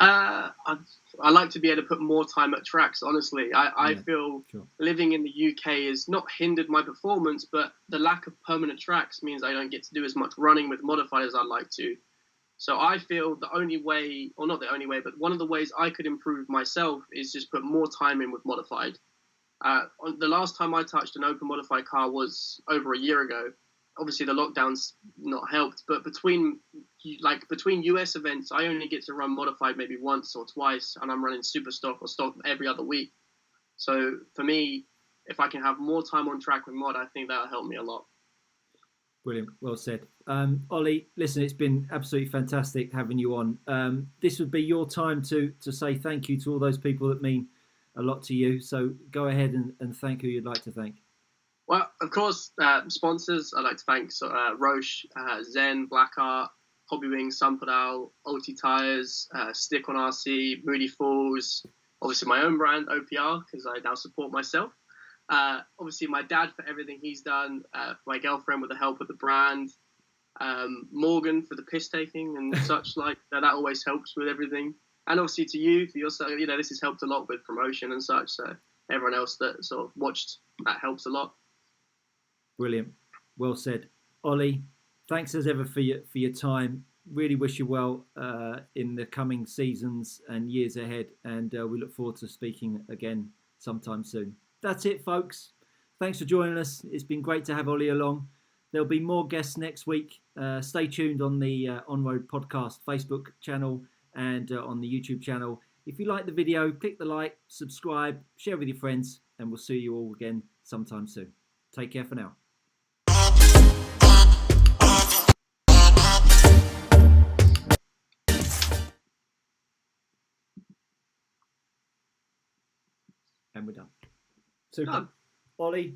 I like to be able to put more time at tracks, honestly. I feel living in the UK has not hindered my performance, but the lack of permanent tracks means I don't get to do as much running with modified as I'd like to. So I feel the only way, or not the only way, but one of the ways I could improve myself is just put more time in with modified. The last time I touched an open modified car was over a year ago. Obviously, the lockdown's not helped, but between US events, I only get to run modified maybe once or twice, and I'm running super stock or stock every other week. So for me, if I can have more time on track with mod, I think that'll help me a lot. Brilliant. Well said. Ollie, listen, it's been absolutely fantastic having you on. This would be your time to say thank you to all those people that mean a lot to you. So go ahead and thank who you'd like to thank. Well, of course, sponsors. I'd like to thank Roche, Zen, Blackheart, Hobbywing, Sunpadal, Ulti Tires, Stick on RC, Moody Falls, obviously my own brand, OPR, because I now support myself. Obviously my dad for everything he's done, my girlfriend with the help of the brand, Morgan for the piss taking and such like that always helps with everything. And obviously to you for your, this has helped a lot with promotion and such. So everyone else that sort of watched, that helps a lot. Brilliant. Well said. Ollie, thanks as ever for your time. Really wish you well in the coming seasons and years ahead. And we look forward to speaking again sometime soon. That's it, folks. Thanks for joining us. It's been great to have Ollie along. There'll be more guests next week. Stay tuned on the On-Road Podcast Facebook channel and on the YouTube channel. If you like the video, click the like, subscribe, share with your friends, and we'll see you all again sometime soon. Take care for now. And we're done. Super. Ollie,